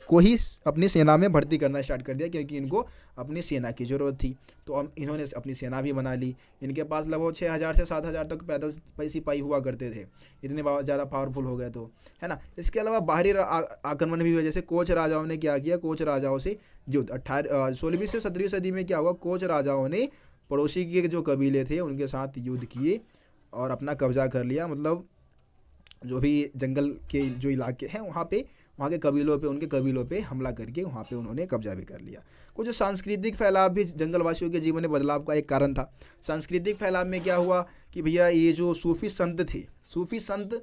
को ही अपनी सेना में भर्ती करना स्टार्ट कर दिया, क्योंकि इनको अपनी सेना की ज़रूरत थी। तो अब इन्होंने अपनी सेना भी बना ली। इनके पास लगभग 6,000 से 7,000 तक पैदल सिपाही हुआ करते थे, इतने ज़्यादा पावरफुल हो गए तो, है ना। इसके अलावा बाहरी आक्रमण भी हुए, जैसे कोच राजाओं ने क्या किया, कोच राजाओं से युद्ध 16वीं से 17वीं सदी में क्या हुआ, कोच राजाओं ने पड़ोसी के जो कबीले थे उनके साथ युद्ध किए और अपना कब्जा कर लिया। मतलब जो भी जंगल के जो इलाके हैं वहाँ के कबीलों पे, उनके कबीलों पे हमला करके वहाँ पे उन्होंने कब्जा भी कर लिया। कुछ सांस्कृतिक फैलाव भी जंगलवासियों के जीवन में बदलाव का एक कारण था। सांस्कृतिक फैलाव में क्या हुआ कि भैया ये जो सूफी संत थे, सूफी संत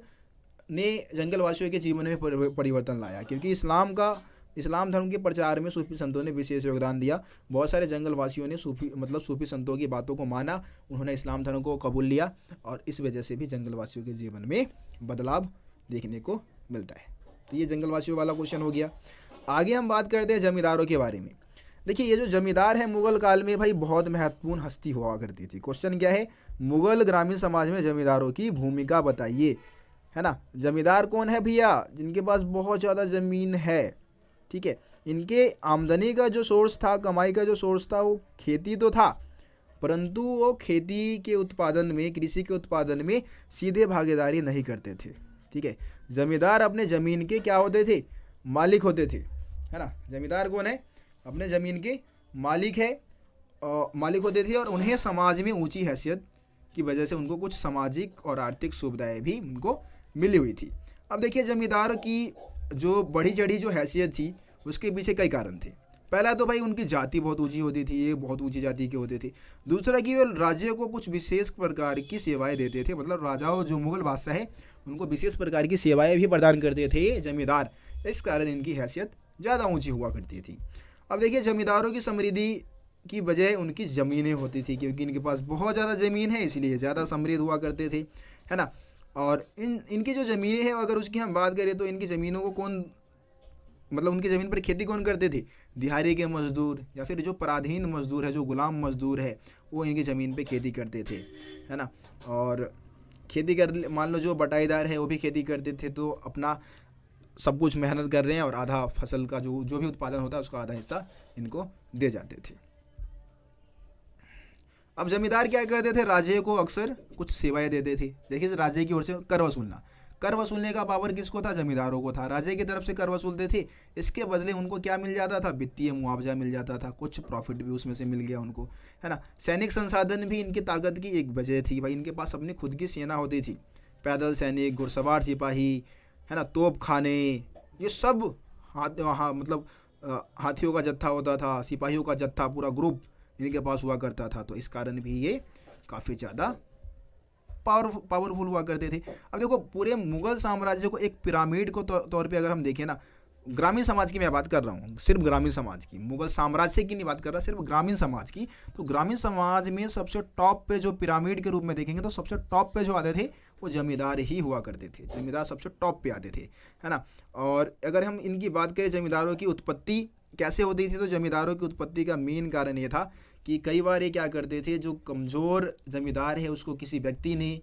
ने जंगलवासियों के जीवन में परिवर्तन लाया, क्योंकि इस्लाम धर्म के प्रचार में सूफी संतों ने विशेष योगदान दिया। बहुत सारे जंगलवासियों ने सूफी संतों की बातों को माना, उन्होंने इस्लाम धर्म को कबूल लिया और इस वजह से भी जंगलवासियों के जीवन में बदलाव देखने को मिलता है। तो ये जंगलवासियों वाला क्वेश्चन हो गया। आगे हम बात करते हैं जमींदारों के बारे में। देखिए ये जो जमींदार है मुगल काल में भाई बहुत महत्वपूर्ण हस्ती हुआ करती थी। क्वेश्चन क्या है, मुगल ग्रामीण समाज में जमींदारों की भूमिका बताइए, है ना। जमींदार कौन है भैया, जिनके पास बहुत ज़्यादा ज़मीन है, ठीक है। इनके आमदनी का जो सोर्स था, कमाई का जो सोर्स था, वो खेती तो था, परंतु वो खेती के उत्पादन में, कृषि के उत्पादन में सीधे भागीदारी नहीं करते थे, ठीक है। जमींदार अपने ज़मीन के क्या होते थे, मालिक होते थे, है ना। जमींदार कौन है, अपने ज़मीन के मालिक है, मालिक होते थे और उन्हें समाज में ऊंची हैसियत की वजह से उनको कुछ सामाजिक और आर्थिक सुविधाएं भी उनको मिली हुई थी। अब देखिए जमींदार की जो बढ़ी चढ़ी जो हैसियत थी उसके पीछे कई कारण थे। पहला तो भाई उनकी जाति बहुत ऊंची होती थी, ये बहुत ऊंची जाति के होते थे। दूसरा कि वो राज्य को कुछ विशेष प्रकार की सेवाएं देते थे, मतलब राजाओं जो मुगल बादशाह है उनको विशेष प्रकार की सेवाएं भी प्रदान करते थे जमींदार, इस कारण इनकी हैसियत ज़्यादा ऊंची हुआ करती थी। अब देखिए जमींदारों की समृद्धि की वजह उनकी ज़मीनें होती थी, क्योंकि इनके पास बहुत ज़्यादा ज़मीन है इसलिए ज़्यादा समृद्ध हुआ करते थे, है ना। और इनकी जो ज़मीनें हैं अगर उसकी हम बात करें तो इनकी ज़मीनों को कौन, मतलब उनकी ज़मीन पर खेती कौन करते थे, दिहाड़ी के मजदूर या फिर जो पराधीन मजदूर है, जो गुलाम मजदूर है, वो इनकी ज़मीन पे खेती करते थे, है ना। और खेती कर, मान लो जो बटाईदार है वो भी खेती करते थे, तो अपना सब कुछ मेहनत कर रहे हैं और आधा फसल का जो भी उत्पादन होता है उसका आधा हिस्सा इनको दे जाते थे। अब जमींदार क्या करते थे, राज्य को अक्सर कुछ सेवाएं देते थे। देखिए राज्य की ओर से कर वसूलना, कर वसूलने का पावर किसको था, जमींदारों को था। राज्य की तरफ से कर वसूलते थे, इसके बदले उनको क्या मिल जाता था, वित्तीय मुआवजा मिल जाता था, कुछ प्रॉफिट भी उसमें से मिल गया उनको, है ना। सैनिक संसाधन भी इनकी ताकत की एक वजह थी भाई, इनके पास अपनी खुद की सेना होती थी, पैदल सैनिक, घुड़सवार सिपाही, है ना, तोप खाने, ये सब मतलब हाथियों का जत्था होता था, सिपाहियों का जत्था, पूरा ग्रुप इनके पास हुआ करता था। तो इस कारण भी ये काफ़ी ज़्यादा पावरफुल हुआ करते थे। अब देखो पूरे मुगल साम्राज्य को एक पिरामिड को तौर पे अगर हम देखें ना, ग्रामीण समाज की मैं बात कर रहा हूँ, सिर्फ ग्रामीण समाज की, मुगल साम्राज्य की नहीं बात कर रहा, सिर्फ ग्रामीण समाज की। तो ग्रामीण समाज में सबसे टॉप पे जो पिरामिड के रूप में देखेंगे तो सबसे टॉप पे जो आते थे वो जमींदार ही हुआ करते थे, जमींदार सबसे टॉप पे आते थे, है ना। और अगर हम इनकी बात करें जमींदारों की उत्पत्ति कैसे होती थी, तो जमींदारों की उत्पत्ति का मेन कारण ये था कि कई बार ये क्या करते थे, जो कमज़ोर ज़मींदार है उसको किसी व्यक्ति ने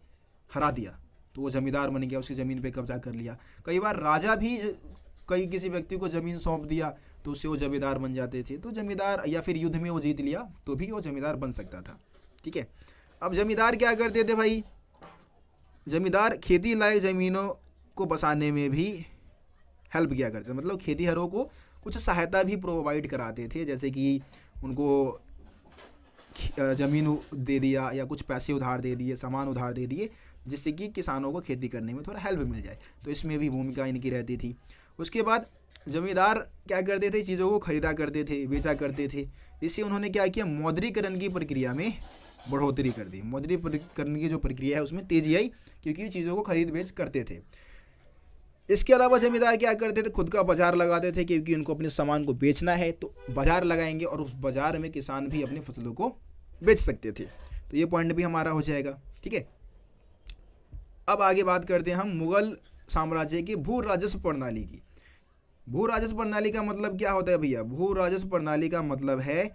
हरा दिया तो वो ज़मींदार बन गया, उसकी ज़मीन पे कब्जा कर लिया। कई बार राजा भी किसी व्यक्ति को ज़मीन सौंप दिया तो उससे वो ज़मींदार बन जाते थे। तो ज़मींदार, या फिर युद्ध में वो जीत लिया तो भी वो ज़मींदार बन सकता था, ठीक है। अब ज़मींदार क्या करते थे भाई, ज़मींदार खेती लायक ज़मीनों को बसाने में भी हेल्प किया करते थे, मतलब खेतीहरों को कुछ सहायता भी प्रोवाइड कराते थे, जैसे कि उनको ज़मीन दे दिया या कुछ पैसे उधार दे दिए, सामान उधार दे दिए, जिससे कि किसानों को खेती करने में थोड़ा हेल्प मिल जाए। तो इसमें भी भूमिका इनकी रहती थी। उसके बाद जमींदार क्या करते थे, चीज़ों को खरीदा करते थे, बेचा करते थे। इससे उन्होंने क्या किया, मौद्रीकरण की प्रक्रिया में बढ़ोतरी कर दी। मौद्रीकरण की जो प्रक्रिया है उसमें तेज़ी आई, क्योंकि चीज़ों को खरीद बेच करते थे। इसके अलावा जमींदार क्या करते थे, खुद का बाजार लगाते थे, क्योंकि उनको अपने सामान को बेचना है तो बाजार लगाएंगे और उस बाजार में किसान भी अपनी फसलों को बेच सकते थे। तो ये पॉइंट भी हमारा हो जाएगा। ठीक है, अब आगे बात करते हैं हम मुगल साम्राज्य की भू राजस्व प्रणाली की। भू राजस्व प्रणाली का मतलब क्या होता है भैया? भू राजस्व प्रणाली का मतलब है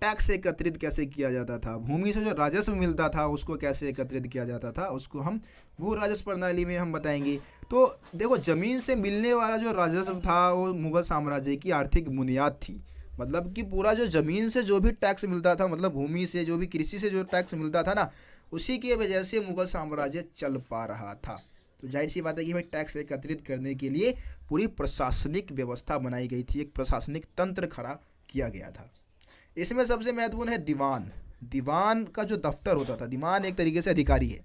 टैक्स एकत्रित कैसे किया जाता था, भूमि से जो राजस्व मिलता था उसको कैसे एकत्रित किया जाता था, उसको हम भू राजस्व प्रणाली में हम बताएंगे। तो देखो, ज़मीन से मिलने वाला जो राजस्व था वो मुगल साम्राज्य की आर्थिक बुनियाद थी। मतलब कि पूरा जो ज़मीन से जो भी टैक्स मिलता था, मतलब भूमि से जो भी, कृषि से जो टैक्स मिलता था ना, उसी की वजह से मुगल साम्राज्य चल पा रहा था। तो जाहिर सी बात है कि भाई टैक्स एकत्रित करने के लिए पूरी प्रशासनिक व्यवस्था बनाई गई थी, एक प्रशासनिक तंत्र खड़ा किया गया था। इसमें सबसे महत्वपूर्ण है दीवान। दीवान का जो दफ्तर होता था, दीवान एक तरीके से अधिकारी है,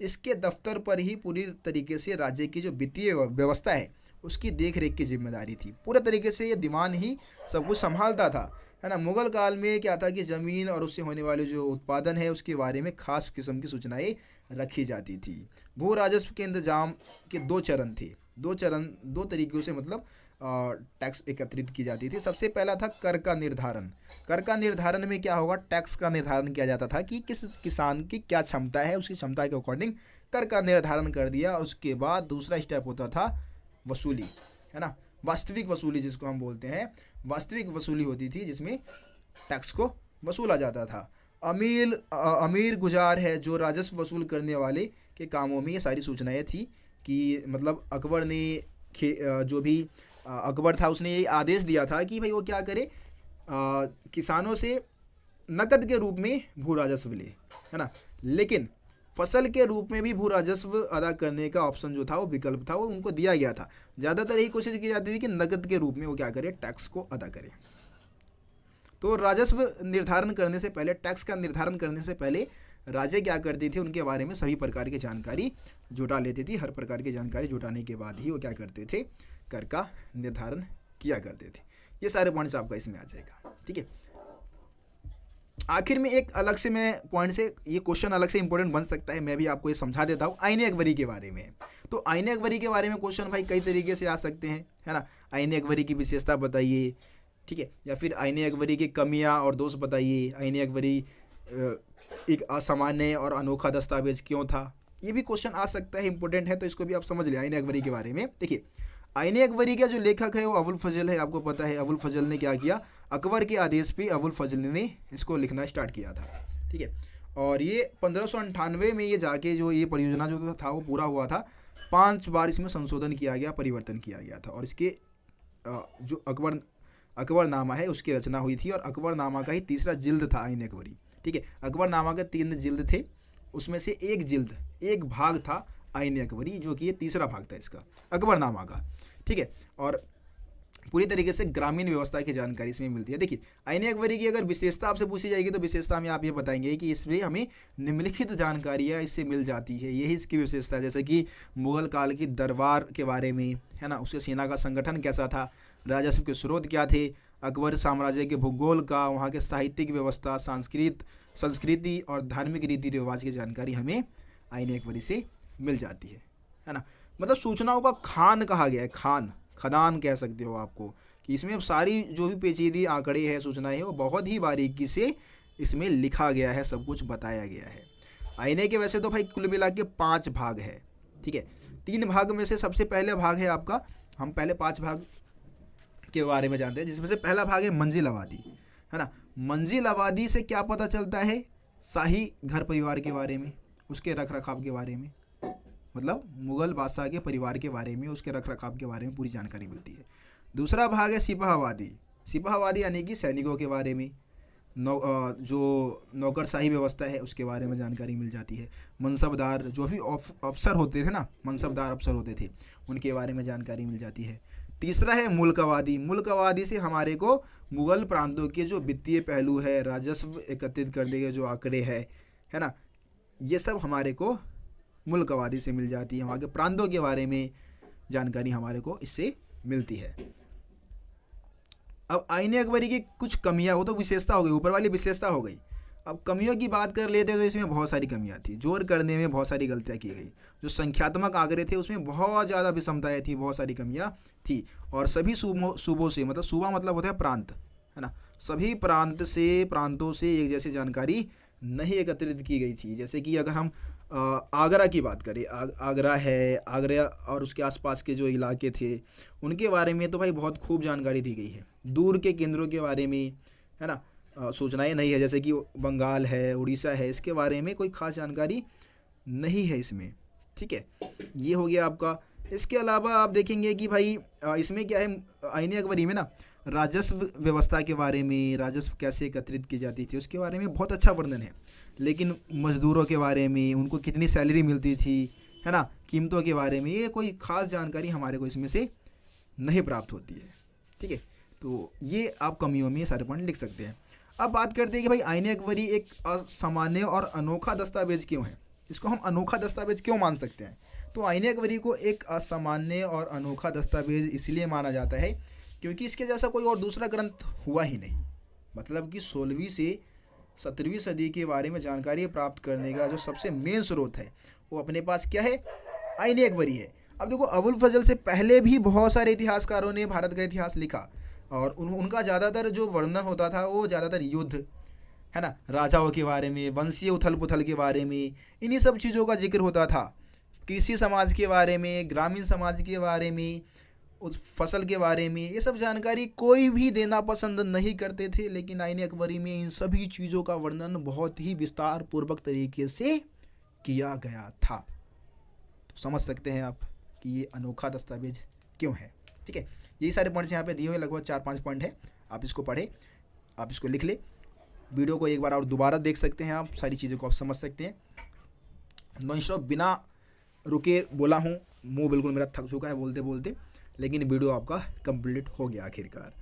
इसके दफ्तर पर ही पूरी तरीके से राज्य की जो वित्तीय व्यवस्था है उसकी देख रेख की जिम्मेदारी थी। पूरे तरीके से ये दीवान ही सब कुछ संभालता था, है ना। मुगल काल में क्या था कि ज़मीन और उससे होने वाले जो उत्पादन है उसके बारे में खास किस्म की सूचनाएं रखी जाती थी। भू राजस्व के इंतजाम के दो चरण थे, दो तरीक़ों से मतलब टैक्स एकत्रित की जाती थी। सबसे पहला था कर का निर्धारण। कर का निर्धारण में क्या होगा, टैक्स का निर्धारण किया जाता था कि किस किसान की क्या क्षमता है, उसकी क्षमता के अकॉर्डिंग कर का निर्धारण कर दिया। उसके बाद दूसरा स्टेप होता था वसूली, है ना, वास्तविक वसूली जिसको हम बोलते हैं। वास्तविक वसूली होती थी जिसमें टैक्स को वसूला जाता था। अमीर गुजार है जो राजस्व वसूल करने वाले के कामों में ये सारी सूचनाएं थी कि मतलब अकबर ने जो भी अकबर था उसने ये आदेश दिया था कि भाई वो क्या करे, किसानों से नकद के रूप में भू राजस्व ले, है ना, लेकिन फसल के रूप में भी भू राजस्व अदा करने का ऑप्शन जो था, वो विकल्प था, वो उनको दिया गया था। ज़्यादातर यही कोशिश की जाती थी कि नकद के रूप में वो क्या करे, टैक्स को अदा करे। तो राजस्व निर्धारण करने से पहले, टैक्स का निर्धारण करने से पहले राज्य क्या करती थी, उनके बारे में सभी प्रकार की जानकारी जुटा लेती थी। हर प्रकार की जानकारी जुटाने के बाद ही वो क्या करते थे, कर का निर्धारण किया करते थे। ये सारे पॉइंट्स आपका इसमें आ जाएगा। ठीक है, आखिर में एक अलग से मैं पॉइंट से, ये क्वेश्चन अलग से इंपॉर्टेंट बन सकता है, मैं भी आपको ये समझा देता हूँ आईने अकबरी के बारे में। तो आईने अकबरी के बारे में क्वेश्चन भाई कई तरीके से आ सकते हैं, है ना। आईने अकबरी की विशेषता बताइए, ठीक है, या फिर आईने अकबरी की कमियां और दोष बताइए। आईने अकबरी एक असामान्य और अनोखा दस्तावेज क्यों था, ये भी क्वेश्चन आ सकता है, इंपॉर्टेंट है, तो इसको भी आप समझ लें आईने अकबरी के बारे में। देखिए, आईने अकबरी का जो लेखक है वो अबुल फजल है, आपको पता है। अबुल फजल ने क्या किया, अकबर के आदेश पे अबुल फजल ने इसको लिखना स्टार्ट किया था। ठीक है, और ये 1598 में ये जाके जो ये परियोजना जो था वो पूरा हुआ था। 5 बार इसमें संशोधन किया गया, परिवर्तन किया गया था, और इसके जो अकबरनामा है उसकी रचना हुई थी। और अकबरनामा का ही तीसरा जिल्द था आईने अकबरी। ठीक है, अकबरनामा के 3 जिल्द थे, उसमें से एक भाग था आईने अकबरी, जो कि ये तीसरा भाग था इसका, अकबरनामा का। ठीक है, और पूरी तरीके से ग्रामीण व्यवस्था की जानकारी इसमें मिलती है। देखिए, आईने अकबरी की अगर विशेषता आपसे पूछी जाएगी तो विशेषता में आप ये बताएंगे कि इसमें हमें निम्नलिखित जानकारियाँ इससे मिल जाती है, यही इसकी विशेषता है। जैसे कि मुगल काल की दरबार के बारे में, है ना, उसके सेना का संगठन कैसा था, राजस्व के स्रोत क्या थे, अकबर साम्राज्य के भूगोल का, वहाँ के साहित्यिक व्यवस्था, संस्कृति और धार्मिक रीति रिवाज की जानकारी हमें आईने अकबरी से मिल जाती है ना। मतलब सूचनाओं का खान कहा गया है, खदान कह सकते हो आपको, कि इसमें सारी जो भी पेचीदी आंकड़े हैं, सूचनाएं हैं, वो बहुत ही बारीकी से इसमें लिखा गया है, सब कुछ बताया गया है। आईने के वैसे तो भाई कुल मिला के 5 भाग है। ठीक है, 3 भाग में से सबसे पहले भाग है आपका, हम पहले 5 भाग के बारे में जानते हैं, जिसमें से पहला भाग है मंजिल आबादी, है ना। मंजिल आबादी से क्या पता चलता है, शाही घर परिवार के बारे में, उसके रख रखाव के बारे में, मतलब मुगल बादशाह के परिवार के बारे में, उसके रख रखाव के बारे में पूरी जानकारी मिलती है। दूसरा भाग है सिपाहवादी यानी कि सैनिकों के बारे में, जो नौकरशाही व्यवस्था है उसके बारे में जानकारी मिल जाती है। मनसबदार जो भी अफसर होते थे ना, मनसबदार अफसर होते थे, उनके बारे में जानकारी मिल जाती है। तीसरा है मुल्कवादी। मुल्कवादी से हमारे को मुगल प्रांतों के जो वित्तीय पहलू है, राजस्व एकत्रित करने के जो आंकड़े है ना, ये सब हमारे को मुल्कवादी से मिल जाती है। वहाँ के प्रांतों के बारे में जानकारी हमारे को इससे मिलती है। अब आईने अकबरी की कुछ कमियां, वो तो विशेषता हो गई, ऊपर वाली विशेषता हो गई। अब कमियों की बात कर लेते हैं तो इसमें बहुत सारी कमियां थी, जोड़ करने में बहुत सारी गलतियां की गई। जो संख्यात्मक आंकड़े थे उसमें बहुत ज़्यादा विषमताएं थी, बहुत सारी कमियां थी। और सभी सूबों से, मतलब सूबा मतलब होता है प्रांत, है ना, सभी प्रांतों से एक जैसी जानकारी नहीं एकत्रित की गई थी। जैसे कि अगर हम आगरा की बात करें, आगरा है, आगरा और उसके आसपास के जो इलाके थे उनके बारे में तो भाई बहुत खूब जानकारी दी गई है। दूर के केंद्रों के बारे में, है ना, सूचनाएं नहीं है। जैसे कि बंगाल है, उड़ीसा है, इसके बारे में कोई खास जानकारी नहीं है इसमें, ठीक है। ये हो गया आपका। इसके अलावा आप देखेंगे कि भाई इसमें क्या है, आईने अकबरी में ना राजस्व व्यवस्था के बारे में, राजस्व कैसे एकत्रित की जाती थी उसके बारे में बहुत अच्छा वर्णन है। लेकिन मजदूरों के बारे में, उनको कितनी सैलरी मिलती थी, है ना, कीमतों के बारे में, ये कोई खास जानकारी हमारे को इसमें से नहीं प्राप्त होती है, ठीक है। तो ये आप कमियों में सारे पॉइंट लिख सकते हैं। अब बात करते हैं कि भाई आईने अकबरी एक असामान्य और अनोखा दस्तावेज क्यों है, इसको हम अनोखा दस्तावेज क्यों मान सकते हैं। तो आईने अकबरी को एक असामान्य और अनोखा दस्तावेज इसलिए माना जाता है क्योंकि इसके जैसा कोई और दूसरा ग्रंथ हुआ ही नहीं। मतलब कि 16वीं से 17वीं सदी के बारे में जानकारी प्राप्त करने का जो सबसे मेन स्रोत है वो अपने पास क्या है, आईने अकबरी है। अब देखो, अबुल फजल से पहले भी बहुत सारे इतिहासकारों ने भारत का इतिहास लिखा और उनका ज़्यादातर जो वर्णन होता था वो ज़्यादातर युद्ध, है ना, राजाओं के बारे में, वंशीय उथल पुथल के बारे में, इन्हीं सब चीज़ों का जिक्र होता था। कृषि समाज के बारे में, ग्रामीण समाज के बारे में, उस फसल के बारे में, ये सब जानकारी कोई भी देना पसंद नहीं करते थे। लेकिन आईने अकबरी में इन सभी चीज़ों का वर्णन बहुत ही विस्तार पूर्वक तरीके से किया गया था। तो समझ सकते हैं आप कि ये अनोखा दस्तावेज क्यों है, ठीक है। यही सारे पॉइंट्स यहाँ पे दिए हुए, लगभग 4-5 पॉइंट है। आप इसको पढ़ें, आप इसको लिख ले, वीडियो को एक बार और दोबारा देख सकते हैं, आप सारी चीज़ों को आप समझ सकते हैं। नॉन स्टॉप बिना रुके बोला हूँ, मुँह बिल्कुल मेरा थक चुका है बोलते बोलते, लेकिन वीडियो आपका कंप्लीट हो गया आखिरकार।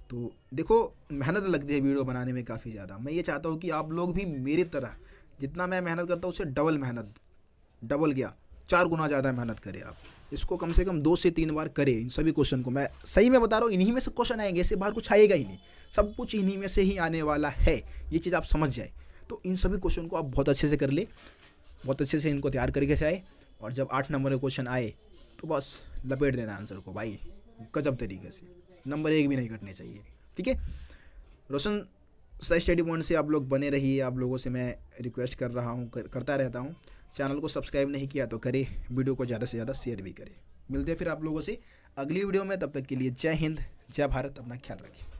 तो देखो, मेहनत लगती है वीडियो बनाने में काफ़ी ज़्यादा। मैं ये चाहता हूँ कि आप लोग भी मेरी तरह जितना मैं मेहनत करता हूँ उससे डबल मेहनत, डबल क्या 4 गुना ज़्यादा मेहनत करें आप। इसको कम से कम 2 से 3 बार करें। इन सभी क्वेश्चन को मैं सही में बता रहा हूँ, इन्हीं में से क्वेश्चन आएंगे, इससे बाहर कुछ आएगा ही नहीं, सब कुछ इन्हीं में से ही आने वाला है। ये चीज़ आप समझ जाए। तो इन सभी क्वेश्चन को आप बहुत अच्छे से कर ले, बहुत अच्छे से इनको तैयार करके से आए, और जब 8 नंबर का क्वेश्चन आए तो बस लपेट देना आंसर को भाई, गजब तरीके से, नंबर 1 भी नहीं कटने चाहिए, ठीक है। रोशन सही स्टडी पॉइंट से आप लोग बने रहिए, आप लोगों से मैं रिक्वेस्ट कर रहा हूँ, करता रहता हूँ। चैनल को सब्सक्राइब नहीं किया तो करें, वीडियो को ज़्यादा से ज़्यादा शेयर भी करें। मिलते हैं फिर आप लोगों से अगली वीडियो में, तब तक के लिए जय हिंद, जय भारत, अपना ख्याल रखें।